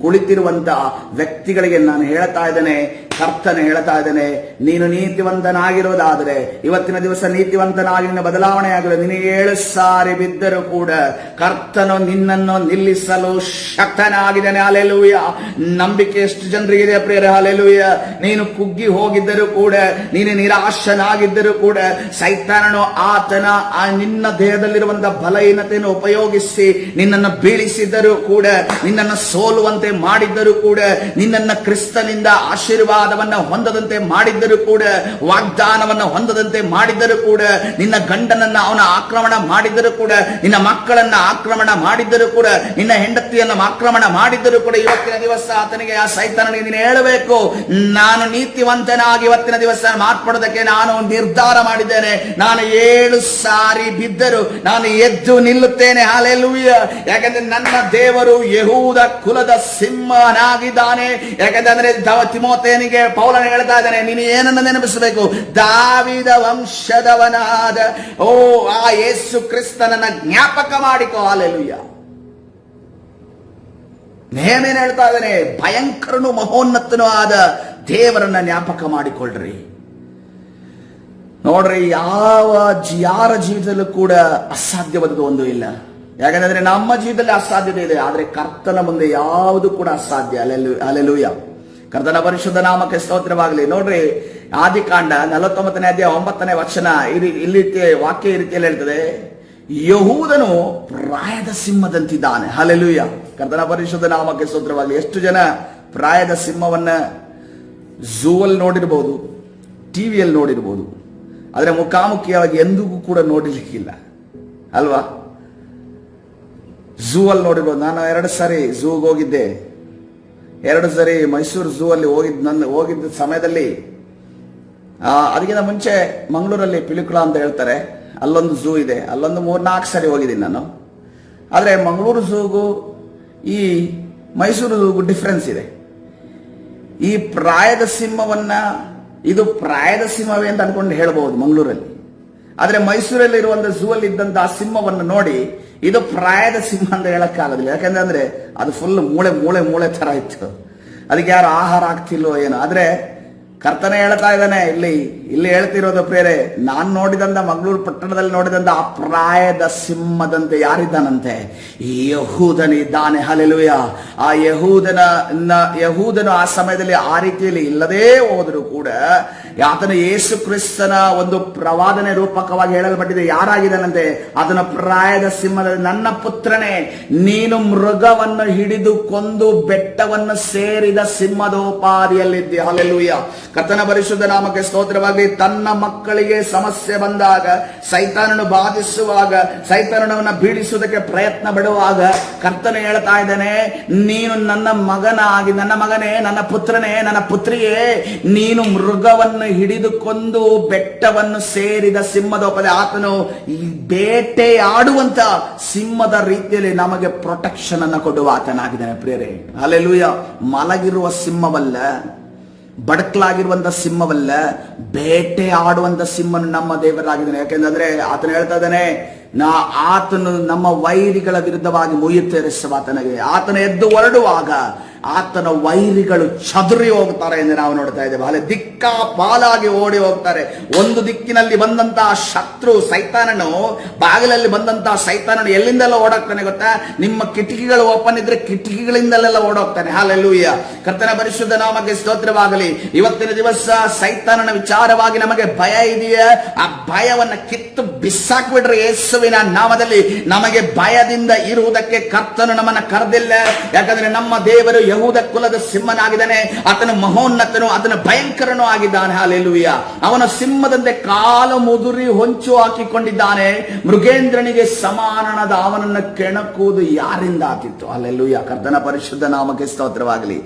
ಕುಳಿತಿರುವಂತಹ ವ್ಯಕ್ತಿಗಳಿಗೆ ನಾನು ಹೇಳ್ತಾ ಇದ್ದೇನೆ, ಕರ್ತನೆ ಹೇಳ್ತಾ ಇದ್ದೇನೆ, ನೀನು ನೀತಿವಂತನಾಗಿರೋದಾದರೆ ಇವತ್ತಿನ ದಿವಸ ನೀತಿವಂತನಾಗಿ ನಿನ್ನ ಬದಲಾವಣೆ ಆಗಲು ನೀನು 7 ಸಾರಿ ಬಿದ್ದರೂ ಕೂಡ ಕರ್ತನು ನಿನ್ನನ್ನು ನಿಲ್ಲಿಸಲು ಶಕ್ತನಾಗಿದ್ದಾನೆ. ಹಾಲೆಲೂಯ, ನಂಬಿಕೆ ಎಷ್ಟು ಜನರಿಗಿದೆ ಪ್ರಿಯರೇ? ಹಾಲೆಲೂಯ, ನೀನು ಕುಗ್ಗಿ ಹೋಗಿದ್ದರೂ ಕೂಡ, ನೀನು ನಿರಾಶನಾಗಿದ್ದರೂ ಕೂಡ ಸೈತಾನನು ಆತನ ನಿನ್ನ ದೇಹದಲ್ಲಿರುವಂತಹ ಬಲಹೀನತೆಯನ್ನು ಉಪಯೋಗಿಸಿ ನಿನ್ನನ್ನು ಬೀಳಿಸಿದ್ದರೂ ಕೂಡ, ನಿನ್ನನ್ನು ಸೋಲುವಂತೆ ಮಾಡಿದ್ದರೂ ಕೂಡ, ನಿನ್ನನ್ನು ಕ್ರಿಸ್ತನಿಂದ ಆಶೀರ್ವಾದವನ್ನ ಹೊಂದದಂತೆ ಮಾಡಿದ್ದರೂ ಕೂಡ, ವಾಗ್ದಾನವನ್ನು ಹೊಂದದಂತೆ ಮಾಡಿದ್ದರೂ ಕೂಡ, ನಿನ್ನ ಗಂಡನನ್ನ ಅವನ ಆಕ್ರಮಣ ಮಾಡಿದ್ದರೂ ಕೂಡ, ನಿನ್ನ ಮಕ್ಕಳನ್ನ ಆಕ್ರಮಣ ಮಾಡಿದ್ದರೂ ಕೂಡ, ನಿನ್ನ ಹೆಂಡತಿಯನ್ನು ಆಕ್ರಮಣ ಮಾಡಿದ್ದರೂ ಕೂಡ, ಇವತ್ತಿನ ದಿವಸ ಆತನಿಗೆ, ಆ ಸೈತಾನನಿಗೆ ನೀನು ಹೇಳಬೇಕು, ನಾನು ನೀತಿವಂತನಾಗಿ ಇವತ್ತಿನ ದಿವಸ ಮಾರ್ಪಡೋದಕ್ಕೆ ನಾನು ನಿರ್ಧಾರ ಮಾಡಿದ್ದೇನೆ. ನಾನು 7 ಸಾರಿ ಬಿದ್ದರು ನಾನು ಎದ್ದು ನಿಲ್ಲುತ್ತೇನೆ. ಹಾಲೆಲೂಯ, ಯಾಕಂದ್ರೆ ನನ್ನ ದೇವರು ಯೆಹೂದ ಕುಲದ ಸಿಂಹನಾಗಿದ್ದಾನೆ. ಯಾಕಂದ್ರೆ ತಿಮೋಥೆಯನಿಗೆ ಪೌಲನು ಹೇಳ್ತಾ ಇದ್ದಾನೆ, ನೀನು ಏನನ್ನು ನೆನಪಿಸಬೇಕು? ದಾವೀದ ವಂಶದವನಾದ ಆ ಯೇಸು ಕ್ರಿಸ್ತನನ್ನ ಜ್ಞಾಪಕ ಮಾಡಿಕೋ. ಹಾಲೆಲೂಯ, ನೇಮೇನು ಹೇಳ್ತಾ ಇದ್ದಾನೆ, ಭಯಂಕರನು ಮಹೋನ್ನತನೂ ಆದ ದೇವರನ್ನ ಜ್ಞಾಪಕ ಮಾಡಿಕೊಳ್ಳ್ರಿ. ನೋಡ್ರಿ, ಯಾರ ಜೀವಿತದಲ್ಲೂ ಕೂಡ ಅಸಾಧ್ಯವಾದದ್ದು ಒಂದು ಇಲ್ಲ. ಯಾಕಂದ್ರೆ ನಮ್ಮ ಜೀವಿತದಲ್ಲಿ ಅಸಾಧ್ಯತೆ ಇದೆ, ಆದ್ರೆ ಕರ್ತನ ಮುಂದೆ ಯಾವುದು ಕೂಡ ಅಸಾಧ್ಯ. ಹಲ್ಲೆಲೂಯ, ಕರ್ತನ ಪರಿಶುದ್ಧ ನಾಮಕ್ಕೆ ಸ್ತೋತ್ರವಾಗಲಿ. ನೋಡ್ರಿ, ಆದಿಕಾಂಡ 49ನೇ ಅಧ್ಯಾಯ 9ನೇ ವಚನ ಇಲ್ಲಿ ವಾಕ್ಯ ಈ ರೀತಿಯಲ್ಲಿ ಹೇಳ್ತದೆ, ಯಹೂದನು ಪ್ರಾಯದ ಸಿಂಹದಂತಿದ್ದಾನೆ. ಹಲ್ಲೆಲೂಯ, ಕರ್ತನ ಪರಿಶುದ್ಧ ನಾಮಕ್ಕೆ ಸ್ತೋತ್ರವಾಗಲಿ. ಎಷ್ಟು ಜನ ಪ್ರಾಯದ ಸಿಂಹವನ್ನ ಝೂ ಅಲ್ಲಿ ನೋಡಿರ್ಬೋದು, ಟಿವಿಯಲ್ಲಿ ನೋಡಿರ್ಬೋದು, ಆದರೆ ಮುಖಾಮುಖಿಯಾಗಿ ಎಂದಿಗೂ ಕೂಡ ನೋಡಿರ್ಲಿಕ್ಕಿಲ್ಲ ಅಲ್ವಾ? ಝೂ ಅಲ್ಲಿ ನೋಡಿರ್ಬೋದು. ನಾನು 2 ಸಾರಿ ಝೂಗೆ ಹೋಗಿದ್ದೆ. 2 ಸಾರಿ ಮೈಸೂರು ಝೂ ಅಲ್ಲಿ ಹೋಗಿದ್ದ ಸಮಯದಲ್ಲಿ, ಅದಕ್ಕಿಂತ ಮುಂಚೆ ಮಂಗಳೂರಲ್ಲಿ ಪಿಲಿಕುಳ ಅಂತ ಹೇಳ್ತಾರೆ, ಅಲ್ಲೊಂದು ಝೂ ಇದೆ, ಅಲ್ಲೊಂದು 3-4 ಸಾರಿ ಹೋಗಿದ್ದೀನಿ ನಾನು. ಆದರೆ ಮಂಗಳೂರು ಝೂಗೂ ಈ ಮೈಸೂರು ಝೂಗೂ ಡಿಫ್ರೆನ್ಸ್ ಇದೆ. ಈ ಪ್ರಾಯದ ಸಿಂಹವನ್ನ, ಇದು ಪ್ರಾಯದ ಸಿಂಹವೇ ಅಂತ ಅನ್ಕೊಂಡು ಹೇಳ್ಬಹುದು ಮಂಗಳೂರಲ್ಲಿ, ಆದ್ರೆ ಮೈಸೂರಲ್ಲಿ ಇರುವಂತ ಝೂ ಅಲ್ಲಿ ಇದ್ದಂತಹ ಸಿಂಹವನ್ನು ನೋಡಿ ಇದು ಪ್ರಾಯದ ಸಿಂಹ ಅಂತ ಹೇಳಕ್ಕಾಗೋದಿಲ್ಲ. ಯಾಕಂದ್ರೆ ಅದು ಫುಲ್ ಮೂಳೆ ತರ ಇತ್ತು, ಅದಕ್ಕೆ ಯಾರು ಆಹಾರ ಆಗ್ತಿಲ್ವೋ ಏನೋ. ಆದ್ರೆ ಕರ್ತನೆ ಹೇಳ್ತಾ ಇದ್ದಾನೆ, ಇಲ್ಲಿ ಹೇಳ್ತಿರೋದು ಪ್ರೇರೆ, ನಾನು ನೋಡಿದಂತ ಮಂಗಳೂರು ಪಟ್ಟಣದಲ್ಲಿ ನೋಡಿದಂತ ಆ ಪ್ರಾಯದ ಸಿಂಹದಂತೆ ಯಾರಿದ್ದಾನಂತೆ? ಯಹೂದನಿದ್ದಾನೆ. ಹಲ್ಲೆಲೂಯ, ಆ ಯಹೂದನು ಆ ಸಮಯದಲ್ಲಿ ಆ ರೀತಿಯಲ್ಲಿ ಇಲ್ಲದೇ ಹೋದರೂ ಕೂಡ ಆತನ ಯೇಸು ಕ್ರಿಸ್ತನ ಒಂದು ಪ್ರವಾದನೆ ರೂಪಕವಾಗಿ ಹೇಳಲ್ಪಟ್ಟಿದೆ. ಯಾರಾಗಿದ್ದಾನಂತೆ? ಅದನ್ನ ಪ್ರಾಯದ ಸಿಂಹದಲ್ಲಿ, ನನ್ನ ಪುತ್ರನೇ, ನೀನು ಮೃಗವನ್ನು ಹಿಡಿದು ಕೊಂದು ಬೆಟ್ಟವನ್ನು ಸೇರಿದ ಸಿಂಹದೋಪಾದಿಯಲ್ಲಿದ್ದೆ. ಹಲ್ಲೆಲೂಯ, ಕರ್ತನ ಪರಿಶುದ್ಧ ನಾಮಕ್ಕೆ ಸ್ತೋತ್ರವಾಗಿ. ತನ್ನ ಮಕ್ಕಳಿಗೆ ಸಮಸ್ಯೆ ಬಂದಾಗ, ಸೈತಾನನು ಬಾಧಿಸುವಾಗ, ಸೈತಾನನನ್ನು ಬೀಳಿಸುವುದಕ್ಕೆ ಪ್ರಯತ್ನ ಬಿಡುವಾಗ ಕರ್ತನ ಹೇಳ್ತಾ ಇದ್ದಾನೆ, ನೀನು ನನ್ನ ಮಗನಾಗಿ, ನನ್ನ ಮಗನೇ, ನನ್ನ ಪುತ್ರನೇ, ನನ್ನ ಪುತ್ರಿಯೇ, ನೀನು ಮೃಗವನ್ನು ಹಿಡಿದುಕೊಂಡು ಬೆಟ್ಟವನ್ನು ಸೇರಿದ ಸಿಂಹದೋಪದ. ಆತನು ಈ ಬೇಟೆಯಾಡುವಂತ ಸಿಂಹದ ರೀತಿಯಲ್ಲಿ ನಮಗೆ ಪ್ರೊಟೆಕ್ಷನ್ ಅನ್ನು ಕೊಡುವ ಆತನಾಗಿದ್ದಾನೆ ಪ್ರಿಯರೇ. ಹಲ್ಲೆಲೂಯ, ಮಲಗಿರುವ ಸಿಂಹವಲ್ಲ, ಬಡಕಲಾಗಿರುವಂತ ಸಿಂಹವಲ್ಲ, ಬೇಟೆ ಆಡುವಂತ ಸಿಂಹನು ನಮ್ಮ ದೇವರಾಗಿದ್ದಾನೆ. ಯಾಕೆಂದ್ರೆ ಆತನು ಹೇಳ್ತಾ ಇದ್ದಾನೆ, ಆತನು ನಮ್ಮ ವೈರಿಗಳ ವಿರುದ್ಧವಾಗಿ ಮುಯ್ಯುತ್ತೇರಿಸುವ ಆತನಿಗೆ. ಆತನ ಎದ್ದು ಹೊರಡುವಾಗ ಆತನ ವೈರಿಗಳು ಚದುರಿ ಹೋಗ್ತಾರೆ ಎಂದು ನಾವು ನೋಡ್ತಾ ಇದ್ದೇವೆ. ಅಲ್ಲಿ ದಿಕ್ಕಾಪಾಲಾಗಿ ಓಡಿ ಹೋಗ್ತಾರೆ. ಒಂದು ದಿಕ್ಕಿನಲ್ಲಿ ಬಂದಂತಹ ಶತ್ರು ಸೈತಾನನು, ಬಾಗಿಲಲ್ಲಿ ಬಂದಂತಹ ಸೈತಾನನು ಎಲ್ಲಿಂದೆಲ್ಲ ಓಡೋಗ್ತಾನೆ ಗೊತ್ತಾ? ನಿಮ್ಮ ಕಿಟಕಿಗಳು ಓಪನ್ ಇದ್ರೆ ಕಿಟಕಿಗಳಿಂದಲೆಲ್ಲ ಓಡೋಗ್ತಾನೆ. ಹಾಲೆಲೂಯ, ಕರ್ತನ ಪರಿಶುದ್ಧ ನಾಮಕ್ಕೆ ಸ್ತೋತ್ರವಾಗಲಿ. ಇವತ್ತಿನ ದಿವಸ ಸೈತಾನನ ವಿಚಾರವಾಗಿ ನಮಗೆ ಭಯ ಇದೆಯಾ? ಆ ಭಯವನ್ನ ಕಿತ್ತು ಬಿಸಾಕ್ಬಿಡ್ರಿ ಯೇಸುವಿನ ನಾಮದಲ್ಲಿ. ನಮಗೆ ಭಯದಿಂದ ಇರುವುದಕ್ಕೆ ಕರ್ತನು ನಮ್ಮನ್ನ ಕರೆದಿಲ್ಲ. ಯಾಕಂದ್ರೆ ನಮ್ಮ ದೇವರು ಯಹೂದ ಕುಲದ ಸಿಂಹನಾಗಿದ್ದಾನೆ. ಆತನ ಮಹೋನ್ನತನು, ಆತನ ಭಯಂಕರನೂ ಆಗಿದ್ದಾನೆ. ಹಾಲೆಲೂಯ, ಅವನ ಸಿಂಹದಂತೆ ಕಾಲು ಮುದುರಿ ಹೊಂಚು ಹಾಕಿಕೊಂಡಿದ್ದಾನೆ. ಮೃಗೇಂದ್ರನಿಗೆ ಸಮಾನನಾದ ಅವನನ್ನು ಕೆಣಕುವುದು ಯಾರಿಂದ ಆತಿತ್ತು? ಹಾಲೆಲೂಯ, ಕರ್ತನ ಪರಿಶುದ್ಧ ನಾಮಕ್ಕೆ ಸ್ತೋತ್ರವಾಗಲಿ.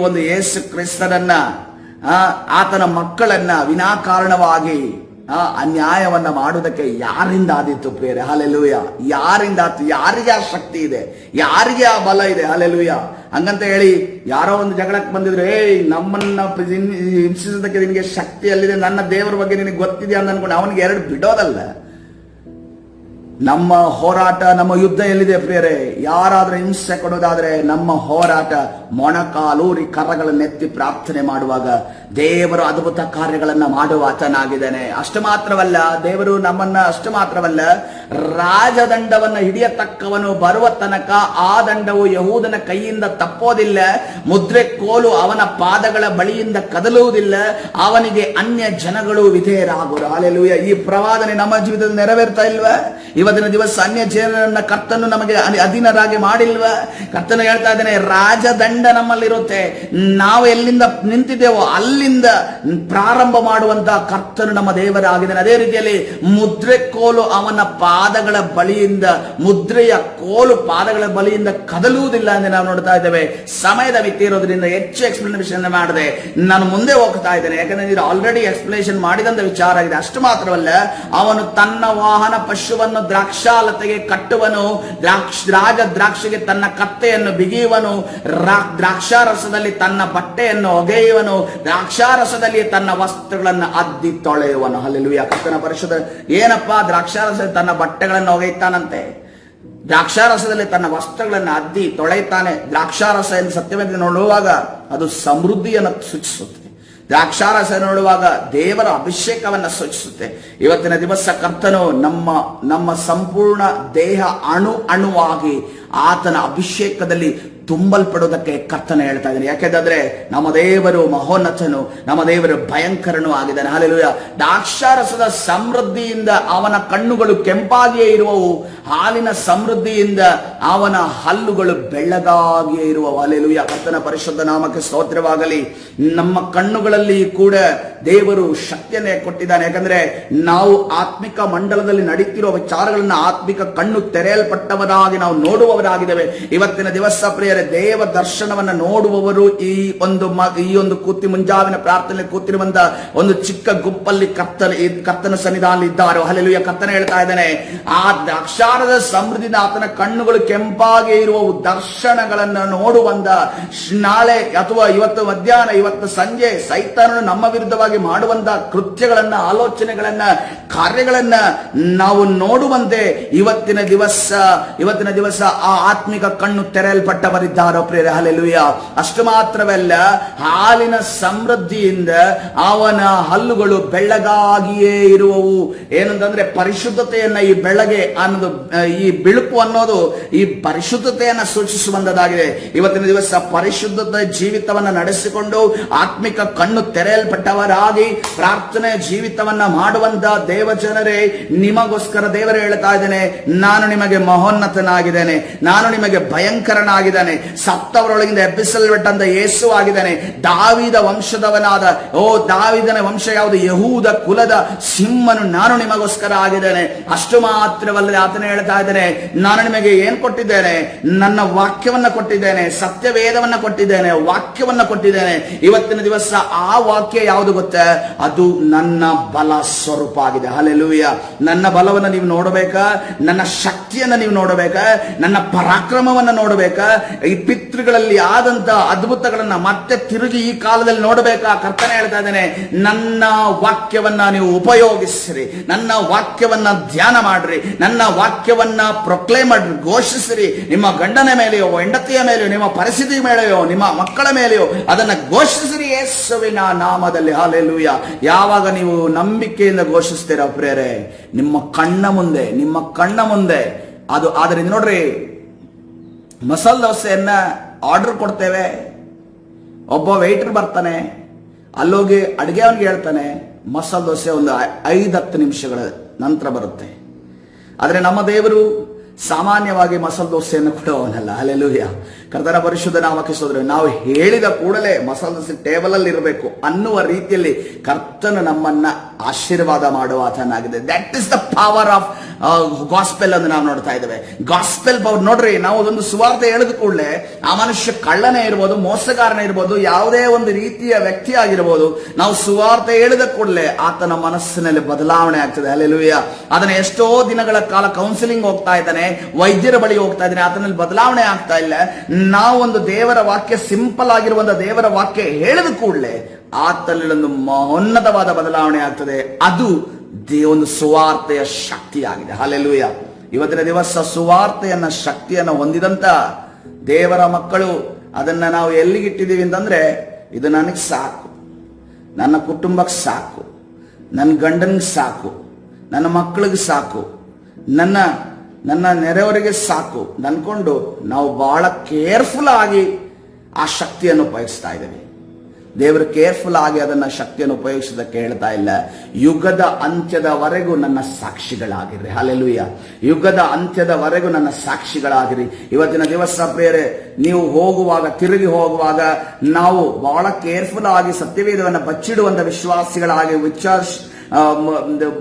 ಒಂದು ಯೇಸು ಕ್ರಿಸ್ತನನ್ನ, ಆತನ ಮಕ್ಕಳನ್ನ ವಿನಾಕಾರಣವಾಗಿ ಅನ್ಯಾಯವನ್ನ ಮಾಡುವುದಕ್ಕೆ ಯಾರಿಂದ ಆದಿತ್ತು ಪ್ರಿಯರೇ? ಹಲ್ಲೆಲೂಯ. ಯಾರಿಂದ ಆತು? ಯಾರಿಗೆ ಆ ಶಕ್ತಿ ಇದೆ? ಯಾರಿಗೆ ಆ ಬಲ ಇದೆ? ಹಲ್ಲೆಲೂಯ. ಹಂಗಂತ ಹೇಳಿ ಯಾರೋ ಒಂದು ಜಗಳಕ್ಕೆ ಬಂದಿದ್ರು, ನಮ್ಮನ್ನ ಹಿಂಸಿಸೋದಕ್ಕೆ ನಿನಗೆ ಶಕ್ತಿ ಅಲ್ಲಿದೆ, ನನ್ನ ದೇವರ ಬಗ್ಗೆ ನಿನಗೆ ಗೊತ್ತಿದೆ ಅಂತ ಅನ್ಕೊಂಡು ಅವನಿಗೆ ಎರಡು ಬಿಡೋದಲ್ಲ. ನಮ್ಮ ಹೋರಾಟ, ನಮ್ಮ ಯುದ್ಧ ಎಲ್ಲಿದೆ ಪ್ರಿಯರೇ? ಯಾರಾದ್ರೂ ಹಿಂಸೆ ಕೊಡೋದಾದ್ರೆ ನಮ್ಮ ಹೋರಾಟ ಮೊಣಕಾಲೂರಿ ಕರಗಳನ್ನೆತ್ತಿ ಪ್ರಾರ್ಥನೆ ಮಾಡುವಾಗ ದೇವರು ಅದ್ಭುತ ಕಾರ್ಯಗಳನ್ನ ಮಾಡುವ ಆತನಾಗಿದ್ದಾನೆ. ಅಷ್ಟು ಮಾತ್ರವಲ್ಲ, ದೇವರು ನಮ್ಮನ್ನ ಅಷ್ಟು ಮಾತ್ರವಲ್ಲ, ರಾಜದಂಡವನ್ನ ಹಿಡಿಯತಕ್ಕವನು ಬರುವ ತನಕ ಆ ದಂಡವು ಯಹೂದನ ಕೈಯಿಂದ ತಪ್ಪೋದಿಲ್ಲ, ಮುದ್ರೆ ಕೋಲು ಅವನ ಪಾದಗಳ ಬಳಿಯಿಂದ ಕದಲುವುದಿಲ್ಲ, ಅವನಿಗೆ ಅನ್ಯ ಜನಗಳು ವಿಧೇಯರಾಗುವರು. ಹಲ್ಲೆಲೂಯಾ. ಈ ಪ್ರವಾದನೆ ನಮ್ಮ ಜೀವಿತದಲ್ಲಿ ನೆರವೇರ್ತಾ ಇಲ್ವಾ? ಇವತ್ತಿನ ದಿವಸ ಅನ್ಯ ಜನರನ್ನ ಕರ್ತನು ನಮಗೆ ಅಧೀನರಾಗಿ ಮಾಡಿಲ್ವಾ? ಕರ್ತನು ಹೇಳ್ತಾ ಇದ್ದಾನೆ, ರಾಜದಂಡ ನಮ್ಮಲ್ಲಿರುತ್ತೆ. ನಾವು ಎಲ್ಲಿಂದ ನಿಂತಿದ್ದೇವೋ ಅಲ್ಲಿಂದ ಪ್ರಾರಂಭ ಮಾಡುವಂತ ಕರ್ತನು ನಮ್ಮ ದೇವರಾಗಿದ್ದಾನೆ. ಅದೇ ರೀತಿಯಲ್ಲಿ ಮುದ್ರೆ ಕೋಲು ಅವನ ಪಾದಗಳ ಬಳಿಯಿಂದ, ಮುದ್ರೆಯ ಕೋಲು ಪಾದಗಳ ಬಳಿಯಿಂದ ಕದಲುವುದಿಲ್ಲ ಎಂದು ನಾವು ನೋಡ್ತಾ ಇದ್ದೇವೆ. ಸಮಯದ ಮಿತಿ ಇರೋದ್ರಿಂದ ಹೆಚ್ಚು ಎಕ್ಸ್ಪ್ಲನೇಷನ್ ಮಾಡದೆ ನಾನು ಮುಂದೆ ಹೋಗ್ತಾ ಇದ್ದೇನೆ, ಯಾಕಂದ್ರೆ ಇದು ಆಲ್ರೆಡಿ ಎಕ್ಸ್ಪ್ಲನೇಷನ್ ಮಾಡಿದಂತ ವಿಚಾರ ಆಗಿದೆ. ಅಷ್ಟು ಮಾತ್ರವಲ್ಲ, ಅವನು ತನ್ನ ವಾಹನ ಪಶುವನ್ನು ದ್ರಾಕ್ಷಾಲತೆಗೆ ಕಟ್ಟುವನು, ರಾಜ ದ್ರಾಕ್ಷಿಗೆ ತನ್ನ ಕತ್ತೆಯನ್ನು ಬಿಗಿಯುವನು, ದ್ರಾಕ್ಷಾರಸದಲ್ಲಿ ತನ್ನ ಬಟ್ಟೆಯನ್ನು ಒಗೆಯುವನು, ದ್ರಾಕ್ಷಾರಸದಲ್ಲಿ ತನ್ನ ವಸ್ತ್ರಗಳನ್ನು ಅದ್ದಿ ತೊಳೆಯುವನು. ಹಲ್ಲೆಲೂಯಾ. ಕರ್ತನ ಪರಿಶುದ್ಧ. ಏನಪ್ಪಾ ದ್ರಾಕ್ಷಾರಸದಲ್ಲಿ ತನ್ನ ಬಟ್ಟೆಗಳನ್ನು ಒಗೆಯುತ್ತಾನಂತೆ, ದ್ರಾಕ್ಷಾರಸದಲ್ಲಿ ತನ್ನ ವಸ್ತ್ರಗಳನ್ನು ಅದ್ದಿ ತೊಳೆಯುತ್ತಾನೆ. ದ್ರಾಕ್ಷಾರಸ ಎಂದು ಸತ್ಯವೇದ ನೋಡುವಾಗ ಅದು ಸಮೃದ್ಧಿಯನ್ನು ಸೂಚಿಸುತ್ತೆ. ದ್ರಾಕ್ಷಾರಸ ನೋಡುವಾಗ ದೇವರ ಅಭಿಷೇಕವನ್ನ ಸೂಚಿಸುತ್ತೆ. ಇವತ್ತಿನ ದಿವಸ ಕರ್ತನು ನಮ್ಮ ಸಂಪೂರ್ಣ ದೇಹ ಅಣುವಾಗಿ ಆತನ ಅಭಿಷೇಕದಲ್ಲಿ ತುಂಬಲ್ಪಡೋದಕ್ಕೆ ಕರ್ತನ ಹೇಳ್ತಾ ಇದ್ದಾನೆ. ಯಾಕೆಂದ್ರೆ ನಮ್ಮ ದೇವರು ಮಹೋನ್ನತನು, ನಮ್ಮ ದೇವರು ಭಯಂಕರನೂ ಆಗಿದ್ದಾನೆ. ಹಲ್ಲೆಲೂಯಾ. ದ್ರಾಕ್ಷಾರಸದ ಸಮೃದ್ಧಿಯಿಂದ ಅವನ ಕಣ್ಣುಗಳು ಕೆಂಪಾಗಿಯೇ ಇರುವವು, ಹಾಲಿನ ಸಮೃದ್ಧಿಯಿಂದ ಅವನ ಹಲ್ಲುಗಳು ಬೆಳ್ಳಗಾಗಿಯೇ ಇರುವವು. ಹಲ್ಲೆಲೂಯಾ. ಕರ್ತನ ಪರಿಶುದ್ಧ ನಾಮಕ್ಕೆ ಸ್ತೋತ್ರವಾಗಲಿ. ನಮ್ಮ ಕಣ್ಣುಗಳಲ್ಲಿ ಕೂಡ ದೇವರು ಶಕ್ತಿಯನ್ನೇ ಕೊಟ್ಟಿದ್ದಾನೆ. ಯಾಕಂದ್ರೆ ನಾವು ಆತ್ಮಿಕ ಮಂಡಲದಲ್ಲಿ ನಡೀತಿರುವ ವಿಚಾರಗಳನ್ನ ಆತ್ಮಿಕ ಕಣ್ಣು ತೆರೆಯಲ್ಪಟ್ಟವರಾಗಿ ನಾವು ನೋಡುವವರಾಗಿದ್ದೇವೆ. ಇವತ್ತಿನ ದಿವಸ ಪ್ರಿಯ ದೇವ ದರ್ಶನವನ್ನ ನೋಡುವವರು ಈ ಒಂದು ಮುಂಜಾವಿನ ಪ್ರಾರ್ಥನೆ ಕೂತಿರುವಂತ ಒಂದು ಚಿಕ್ಕ ಗುಂಪಲ್ಲಿ ಕರ್ತನ ಸನ್ನಿಧಾನ ಇದ್ದಾರೆ. ಹಲ್ಲೆಲೂಯಾ. ಕರ್ತನ ಹೇಳ್ತಾ ಇದ್ದಾನೆ, ಆ ದ್ರಾಕ್ಷಾರದ ಸಮೃದ್ಧಿಯಿಂದ ಆತನ ಕಣ್ಣುಗಳು ಕೆಂಪಾಗಿ ಇರುವ ದರ್ಶನಗಳನ್ನ ನೋಡುವಂತ, ನಾಳೆ ಅಥವಾ ಇವತ್ತು ಮಧ್ಯಾಹ್ನ, ಇವತ್ತು ಸಂಜೆ ಸೈತಾನನು ನಮ್ಮ ವಿರುದ್ಧವಾಗಿ ಮಾಡುವಂತ ಕೃತ್ಯಗಳನ್ನ, ಆಲೋಚನೆಗಳನ್ನ, ಕಾರ್ಯಗಳನ್ನ ನಾವು ನೋಡುವಂತೆ ಇವತ್ತಿನ ದಿವಸ ಆ ಆತ್ಮಿಕ ಕಣ್ಣು ತೆರೆಯಲ್ಪಟ್ಟವರಿದ್ದಾರೋ ಪ್ರಿಯರೇ. ಹಲ್ಲೆಲೂಯಾ. ಅಷ್ಟು ಮಾತ್ರವಲ್ಲ, ಹಾಲಿನ ಸಮೃದ್ಧಿಯಿಂದ ಅವನ ಹಲ್ಲುಗಳು ಬೆಳ್ಳಗಾಗಿಯೇ ಇರುವವು. ಏನಂತಂದ್ರೆ ಪರಿಶುದ್ಧತೆಯನ್ನ, ಈ ಬೆಳಗ್ಗೆ ಅನ್ನೋದು, ಈ ಬಿಳುಪು ಅನ್ನೋದು ಈ ಪರಿಶುದ್ಧತೆಯನ್ನ ಸೂಚಿಸುವಂತದಾಗಿದೆ. ಇವತ್ತಿನ ದಿವಸ ಪರಿಶುದ್ಧತೆ ಜೀವಿತವನ್ನ ನಡೆಸಿಕೊಂಡು ಆತ್ಮಿಕ ಕಣ್ಣು ತೆರೆಯಲ್ಪಟ್ಟವರಾಗಿ ಪ್ರಾರ್ಥನೆ ಜೀವಿತವನ್ನ ಮಾಡುವಂತ ದೇವ ಜನರೇ, ನಿಮಗೋಸ್ಕರ ದೇವರೇ ಹೇಳ್ತಾ ಇದ್ದೇನೆ, ನಾನು ನಿಮಗೆ ಮಹೋನ್ನತನಾಗಿದ್ದೇನೆ, ನಾನು ನಿಮಗೆ ಭಯಂಕರನಾಗಿದ್ದೇನೆ, ಸತ್ತವರೊಳಗಿಂದ ಎಬ್ಬಿಸಲ್ಪಟ್ಟಂತ ಯೇಸು ಆಗಿದ್ದಾನೆ, ದಾವೀದ ವಂಶದವನಾದ, ದಾವೀದನ ವಂಶ ಯಾವುದು? ಯಹೂದ ಕುಲದ ಸಿಂಹನು ನಾನು ನಿಮಗೋಸ್ಕರ ಆಗಿದ್ದೇನೆ. ಅಷ್ಟು ಮಾತ್ರವಲ್ಲದೆ ಆತನ ಹೇಳ್ತಾ ಇದ್ದೇನೆ, ನಾನು ನಿಮಗೆ ಏನ್ ಕೊಟ್ಟಿದ್ದೇನೆ? ನನ್ನ ವಾಕ್ಯವನ್ನ ಕೊಟ್ಟಿದ್ದೇನೆ, ಸತ್ಯವೇದವನ್ನ ಕೊಟ್ಟಿದ್ದೇನೆ, ವಾಕ್ಯವನ್ನ ಕೊಟ್ಟಿದ್ದೇನೆ. ಇವತ್ತಿನ ದಿವಸ ಆ ವಾಕ್ಯ ಯಾವುದು ಗೊತ್ತಾ? ಅದು ನನ್ನ ಬಲ ಸ್ವರೂಪ ಆಗಿದೆ. ಹಲ್ಲೆಲೂಯಾ. ನನ್ನ ಬಲವನ್ನು ನೀವು ನೋಡಬೇಕಾ? ನನ್ನ ಶಕ್ತಿಯನ್ನ ನೀವು ನೋಡಬೇಕಾ? ನನ್ನ ಪರಾಕ್ರಮವನ್ನ ನೋಡಬೇಕಾ? ಈ ಪಿತೃಗಳಲ್ಲಿ ಆದಂತ ಅದ್ಭುತಗಳನ್ನ ಮತ್ತೆ ತಿರುಗಿ ಈ ಕಾಲದಲ್ಲಿ ನೋಡಬೇಕಾ? ಕರ್ತನೆ ಹೇಳ್ತಾ ಇದ್ದೇನೆ, ನನ್ನ ವಾಕ್ಯವನ್ನ ನೀವು ಉಪಯೋಗಿಸ್ರಿ, ನನ್ನ ವಾಕ್ಯವನ್ನ ಧ್ಯಾನ ಮಾಡ್ರಿ, ನನ್ನ ವಾಕ್ಯವನ್ನ ಪ್ರೊಕ್ಲೇಮ್ ಮಾಡ್ರಿ, ಘೋಷಿಸ್ರಿ. ನಿಮ್ಮ ಗಂಡನ ಮೇಲೆಯೋ, ಹೆಂಡತಿಯ ಮೇಲೆಯೋ, ನಿಮ್ಮ ಪರಿಸ್ಥಿತಿ ಮೇಲೆಯೋ, ನಿಮ್ಮ ಮಕ್ಕಳ ಮೇಲೆಯೋ ಅದನ್ನ ಘೋಷಿಸ್ರಿ ಯೇಸುವಿನ ನಾಮದಲ್ಲಿ. ಹಲ್ಲೆಲೂಯಾ. ಯಾವಾಗ ನೀವು ನಂಬಿಕೆಯಿಂದ ಘೋಷಿಸ್ತೀರ ಪ್ರಿಯರೇ, ನಿಮ್ಮ ಕಣ್ಣ ಮುಂದೆ ಅದು. ಆದ್ರಿಂದ ನೋಡ್ರಿ, ಮಸಾಲೆ ದೋಸೆಯನ್ನ ಆರ್ಡರ್ ಕೊಡ್ತೇವೆ, ಒಬ್ಬ ವೇಟರ್ ಬರ್ತಾನೆ, ಅಲ್ಲೋಗಿ ಅಡುಗೆ ಅವನಿಗೆ ಹೇಳ್ತಾನೆ, ಮಸಾಲೆ ದೋಸೆ ಒಂದು 5-10 ನಿಮಿಷಗಳ ನಂತರ ಬರುತ್ತೆ. ಆದರೆ ನಮ್ಮ ದೇವರು ಸಾಮಾನ್ಯವಾಗಿ ಮಸಾಲೆ ದೋಸೆಯನ್ನು ಕೊಡುವವನಲ್ಲ. ಹಲ್ಲೆಲೂಯಾ. ಕರ್ತನ ಪರಿಶುದ್ಧ ನಾಮಕ್ಕೆ ಸ್ತೋತ್ರ. ನಾವು ಹೇಳಿದ ಕೂಡಲೇ ಮಸಾಲೆ ದೋಸೆ ಟೇಬಲ್ ಅಲ್ಲಿ ಇರಬೇಕು ಅನ್ನುವ ರೀತಿಯಲ್ಲಿ ಕರ್ತನು ನಮ್ಮನ್ನ ಆಶೀರ್ವಾದ ಮಾಡುವ ಆತನಾಗಿದೆ. That is the power of gospel ಅನ್ನು ನಾವು ನೋಡ್ತಾ ಇದ್ದೇವೆ. ಗಾಸ್ಪೆಲ್ ಪವರ್ ನೋಡ್ರಿ, ನಾವು ಒಂದು ಸುವಾರ್ತೆ ಹೇಳಿದ ಕೂಡಲೇ ಆ ಮನುಷ್ಯ ಕಳ್ಳನೇ ಇರ್ಬೋದು, ಮೋಸಗಾರನೇ ಇರ್ಬೋದು, ಯಾವುದೇ ಒಂದು ರೀತಿಯ ವ್ಯಕ್ತಿ ಆಗಿರ್ಬೋದು, ನಾವು ಸುವಾರ್ತೆ ಹೇಳಿದ ಕೂಡಲೇ ಆತನ ಮನಸ್ಸಿನಲ್ಲಿ ಬದಲಾವಣೆ ಆಗ್ತದೆ. ಹಲ್ಲೆಲೂಯಾ. ಅದನ್ನ ಎಷ್ಟೋ ದಿನಗಳ ಕಾಲ ಕೌನ್ಸಿಲಿಂಗ್ ಹೋಗ್ತಾ ಇದ್ದಾನೆ, ವೈದ್ಯರ ಬಳಿ ಹೋಗ್ತಾ ಇದ್ದಾನೆ, ಆತನಲ್ಲಿ ಬದಲಾವಣೆ ಆಗ್ತಾ ಇಲ್ಲ. ನಾವು ಒಂದು ದೇವರ ವಾಕ್ಯ, ಸಿಂಪಲ್ ಆಗಿರುವಂತ ದೇವರ ವಾಕ್ಯ ಹೇಳಿದ ಕೂಡಲೇ ಆತನಲ್ಲಿ ಒಂದು ಮಹೋನ್ನತವಾದ ಬದಲಾವಣೆ ಆಗ್ತದೆ. ಅದು ಒಂದು ಸುವಾರ್ತೆಯ ಶಕ್ತಿಯಾಗಿದೆ. ಹಲ್ಲೆಲೂಯಾ. ಇವತ್ತಿನ ದಿವಸ ಸುವಾರ್ತೆಯನ್ನ ಶಕ್ತಿಯನ್ನು ಹೊಂದಿದಂತ ದೇವರ ಮಕ್ಕಳು ಅದನ್ನ ನಾವು ಎಲ್ಲಿಗಿಟ್ಟಿದ್ದೀವಿ ಅಂತಂದ್ರೆ, ಇದು ನನಗೆ ಸಾಕು, ನನ್ನ ಕುಟುಂಬಕ್ಕೆ ಸಾಕು, ನನ್ನ ಗಂಡನಿಗೆ ಸಾಕು, ನನ್ನ ಮಕ್ಕಳಿಗೆ ಸಾಕು, ನನ್ನ ನೆರೆಯವರಿಗೆ ಸಾಕು ಅನ್ಕೊಂಡು ನಾವು ಬಹಳ ಕೇರ್ಫುಲ್ ಆಗಿ ಆ ಶಕ್ತಿಯನ್ನು ಉಪಯೋಗಿಸ್ತಾ ಇದ್ದೇವೆ. ದೇವರು ಕೇರ್ಫುಲ್ ಆಗಿ ಅದನ್ನ ಶಕ್ತಿಯನ್ನು ಉಪಯೋಗಿಸೋದಕ್ಕೆ ಹೇಳ್ತಾ ಇಲ್ಲ. ಯುಗದ ಅಂತ್ಯದವರೆಗೂ ನನ್ನ ಸಾಕ್ಷಿಗಳಾಗಿರ್ರಿ. ಹಲ್ಲೆಲೂಯಾ. ಯುಗದ ಅಂತ್ಯದವರೆಗೂ ನನ್ನ ಸಾಕ್ಷಿಗಳಾಗಿರಿ. ಇವತ್ತಿನ ದಿವಸ ಪ್ರಿಯರೇ, ನೀವು ಹೋಗುವಾಗ, ತಿರುಗಿ ಹೋಗುವಾಗ ನಾವು ಬಹಳ ಕೇರ್ಫುಲ್ ಆಗಿ ಸತ್ಯವೇದವನ್ನು ಬಚ್ಚಿಡುವಂತ ವಿಶ್ವಾಸಿಗಳಾಗಿ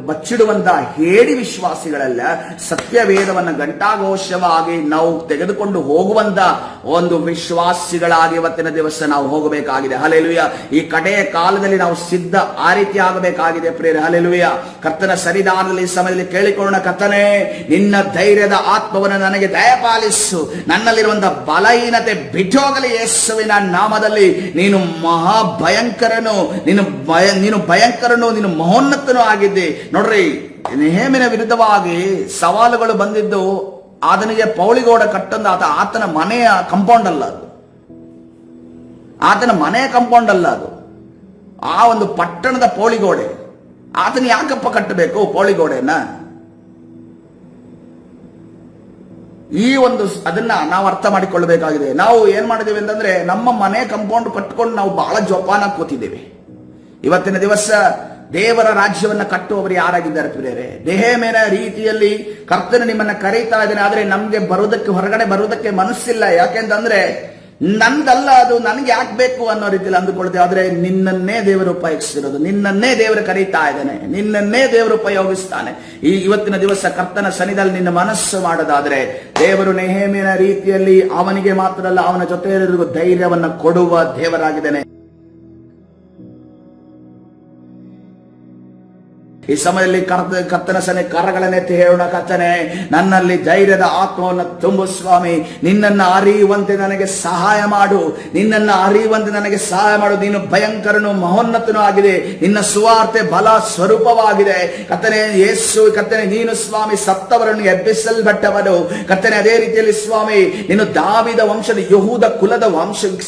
ಬಚ್ಚಿಡುವಂತ ಹೇಡಿ ವಿಶ್ವಾಸಿಗಳಲ್ಲ, ಸತ್ಯವೇದವನ್ನು ಗಂಟಾಘೋಷವಾಗಿ ನಾವು ತೆಗೆದುಕೊಂಡು ಹೋಗುವಂತ ಒಂದು ವಿಶ್ವಾಸಿಗಳಾಗಿ ಇವತ್ತಿನ ದಿವಸ ನಾವು ಹೋಗಬೇಕಾಗಿದೆ. ಹಲ್ಲೆಲೂಯಾ. ಈ ಕಡೆಯ ಕಾಲದಲ್ಲಿ ನಾವು ಸಿದ್ಧ ಆ ರೀತಿ ಆಗಬೇಕಾಗಿದೆ ಪ್ರಿಯರೇ. ಹಲ್ಲೆಲೂಯಾ. ಕರ್ತನ ಸನ್ನಿಧಾನದಲ್ಲಿ ಈ ಸಮಯದಲ್ಲಿ ಕೇಳಿಕೊಳ್ಳೋಣ, ಕರ್ತನೇ ನಿನ್ನ ಧೈರ್ಯದ ಆತ್ಮವನ್ನು ನನಗೆ ದಯಪಾಲಿಸು, ನನ್ನಲ್ಲಿರುವಂತಹ ಬಲಹೀನತೆ ಬಿಟ್ಟೋಗಲಿ ಯೇಸುವಿನ ನಾಮದಲ್ಲಿ. ನೀನು ಮಹಾಭಯಂಕರನು, ನೀನು ಭಯಂಕರನು, ನೀನು ಮಹೋನ್ನತನೂ ಆಗಿದ್ದೆ. ನೋಡ್ರಿ, ನೆಹೆಮೀಯನ ವಿರುದ್ಧವಾಗಿ ಸವಾಲುಗಳು ಬಂದಿದ್ದು ಆತನಿಗೆ ಪೌಳಿಗೋಡ ಕಟ್ಟೊಂದು ಆತನ ಮನೆಯ ಕಂಪೌಂಡ್ ಅಲ್ಲ, ಅದು ಆತನ ಮನೆಯ ಕಂಪೌಂಡ್ ಅಲ್ಲ, ಅದು ಆ ಒಂದು ಪಟ್ಟಣದ ಪೌಳಿಗೋಡೆ. ಆತನ ಯಾಕಪ್ಪ ಕಟ್ಟಬೇಕು ಪೌಳಿಗೋಡೆಯನ್ನ? ಈ ಒಂದು ಅದನ್ನ ನಾವು ಅರ್ಥ ಮಾಡಿಕೊಳ್ಳಬೇಕಾಗಿದೆ. ನಾವು ಏನ್ ಮಾಡಿದ್ದೇವೆ ಅಂತಂದ್ರೆ, ನಮ್ಮ ಮನೆ ಕಂಪೌಂಡ್ ಕಟ್ಕೊಂಡು ನಾವು ಬಹಳ ಜೋಪಾನ ಕೂತಿದ್ದೇವೆ. ಇವತ್ತಿನ ದಿವಸ ದೇವರ ರಾಜ್ಯವನ್ನ ಕಟ್ಟುವವರು ಯಾರಾಗಿದ್ದಾರೆ ಪ್ರಿಯರೇ? ನೆಹೆಮೀಯನ ರೀತಿಯಲ್ಲಿ ಕರ್ತನು ನಿಮ್ಮನ್ನ ಕರೀತಾ ಇದ್ದಾನೆ, ಆದ್ರೆ ನಮ್ಗೆ ಬರುವುದಕ್ಕೆ, ಹೊರಗಡೆ ಬರುವುದಕ್ಕೆ ಮನಸ್ಸಿಲ್ಲ. ಯಾಕೆಂತಂದ್ರೆ ನಂದಲ್ಲ, ಅದು ನನಗೆ ಯಾಕೆ ಬೇಕು ಅನ್ನೋ ರೀತಿಯಲ್ಲಿ ಅಂದುಕೊಳ್ತೇವೆ. ಆದ್ರೆ ನಿನ್ನನ್ನೇ ದೇವರು ಉಪಯೋಗಿಸ್ತಿರೋದು, ನಿನ್ನನ್ನೇ ದೇವರು ಕರೀತಾ ಇದ್ದಾನೆ, ನಿನ್ನನ್ನೇ ದೇವರು ಉಪಯೋಗಿಸ್ತಾನೆ. ಈ ಇವತ್ತಿನ ದಿವಸ ಕರ್ತನ ಸನ್ನಿಧಿಯಲ್ಲಿ ನಿನ್ನ ಮನಸ್ಸು ಮಾಡೋದಾದ್ರೆ, ದೇವರು ನೆಹೆಮೀಯನ ರೀತಿಯಲ್ಲಿ ಅವನಿಗೆ ಮಾತ್ರ ಅಲ್ಲ, ಅವನ ಜೊತೆಯಲ್ಲಿರುವ ಧೈರ್ಯವನ್ನ ಕೊಡುವ ದೇವರಾಗಿದ್ದಾನೆ. ಈ ಸಮಯದಲ್ಲಿ ಕರ್ತನ ಸನ್ನಿಧಿಯಲ್ಲಿ ಕರಗಳನ್ನೆತ್ತಿ ಹೇಳೋಣ, ಕರ್ತನೇ ನನ್ನಲ್ಲಿ ಧೈರ್ಯದ ಆತ್ಮವನ್ನು ತುಂಬು ಸ್ವಾಮಿ. ನಿನ್ನನ್ನು ಅರಿಯುವಂತೆ ನನಗೆ ಸಹಾಯ ಮಾಡು, ನಿನ್ನನ್ನು ಅರಿಯುವಂತೆ ನನಗೆ ಸಹಾಯ ಮಾಡು. ನೀನು ಭಯಂಕರನು, ಮಹೋನ್ನತನೂ ಆಗಿದೆ, ನಿನ್ನ ಸುವಾರ್ತೆ ಬಲ ಸ್ವರೂಪವಾಗಿದೆ. ಕರ್ತನೇ ಯೇಸು, ಕರ್ತನೇ ನೀನು ಸ್ವಾಮಿ ಸತ್ತವರನ್ನು ಎಬ್ಬಿಸಲ್ಪಟ್ಟವನು. ಕರ್ತನೇ ಅದೇ ರೀತಿಯಲ್ಲಿ ಸ್ವಾಮಿ ನೀನು ದಾವಿದ ವಂಶದ ಯಹೂದ ಕುಲದ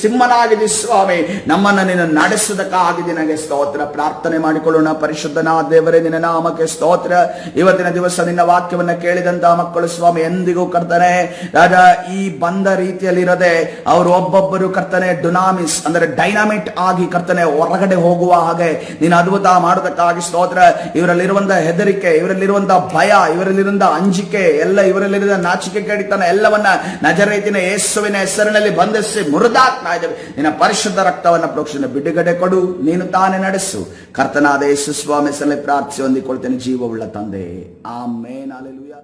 ಸಿಂಹನಾಗಿದೆ ಸ್ವಾಮಿ. ನಮ್ಮನ್ನು ನೀನು ನಡೆಸುವುದಕ್ಕಾಗಿದೆ ನನಗೆ ಸ್ತೋತ್ರ. ಪ್ರಾರ್ಥನೆ ಮಾಡಿಕೊಳ್ಳೋಣ. ಪರಿಶುದ್ಧನಾದ ದೇವರೇ, ನಿನ್ನ ನಾಮಕ್ಕೆ ಸ್ತೋತ್ರ. ಇವತ್ತಿನ ದಿವಸ ನಿನ್ನ ವಾಕ್ಯವನ್ನ ಕೇಳಿದಂತಹ ಮಕ್ಕಳು ಸ್ವಾಮಿ ಎಂದಿಗೂ ಕರ್ತನೆ ರಾಜ ಈ ಬಂದ ರೀತಿಯಲ್ಲಿ ಇರದೆ ಅವರು ಒಬ್ಬೊಬ್ಬರು ಕರ್ತನೆ ಡುನಾಮಿಸ್ ಅಂದ್ರೆ ಡೈನಾಮಿಟ್ ಆಗಿ ಕರ್ತನೆ ಹೊರಗಡೆ ಹೋಗುವ ಹಾಗೆ ನೀನು ಅದ್ಭುತ ಮಾಡೋದಕ್ಕಾಗಿ ಸ್ತೋತ್ರ. ಇವರಲ್ಲಿರುವಂತಹ ಹೆದರಿಕೆ, ಇವರಲ್ಲಿರುವಂತಹ ಭಯ, ಇವರಲ್ಲಿರುವಂತಹ ಅಂಜಿಕೆ ಎಲ್ಲ, ಇವರಲ್ಲಿರುವ ನಾಚಿಕೆ ಕೇಳಿತನ ಎಲ್ಲವನ್ನ ನಜರೇತಿನ ಯೇಸುವಿನ ಹೆಸರಿನಲ್ಲಿ ಬಂಧಿಸಿ ಮುರಿದಾಕ್ತಾ ಇದ್ದೇವೆ. ನಿನ್ನ ಪರಿಶುದ್ಧ ರಕ್ತವನ್ನ ಪ್ರೋಕ್ಷಣೆ ಬಿಡುಗಡೆ ಕೊಡು, ನೀನು ತಾನೇ ನಡೆಸು. ಕರ್ತನಾದ ಯೇಸು ಸ್ವಾಮಿ ಸಲ ಪ್ರಾರ್ಥಿಸಿ ಹೊಂದಿಕೊಳ್ತೇನೆ ಜೀವವುಳ್ಳ ತಂದೆ. ಆಮೇನ್. ಹಲ್ಲೆಲೂಯಾ.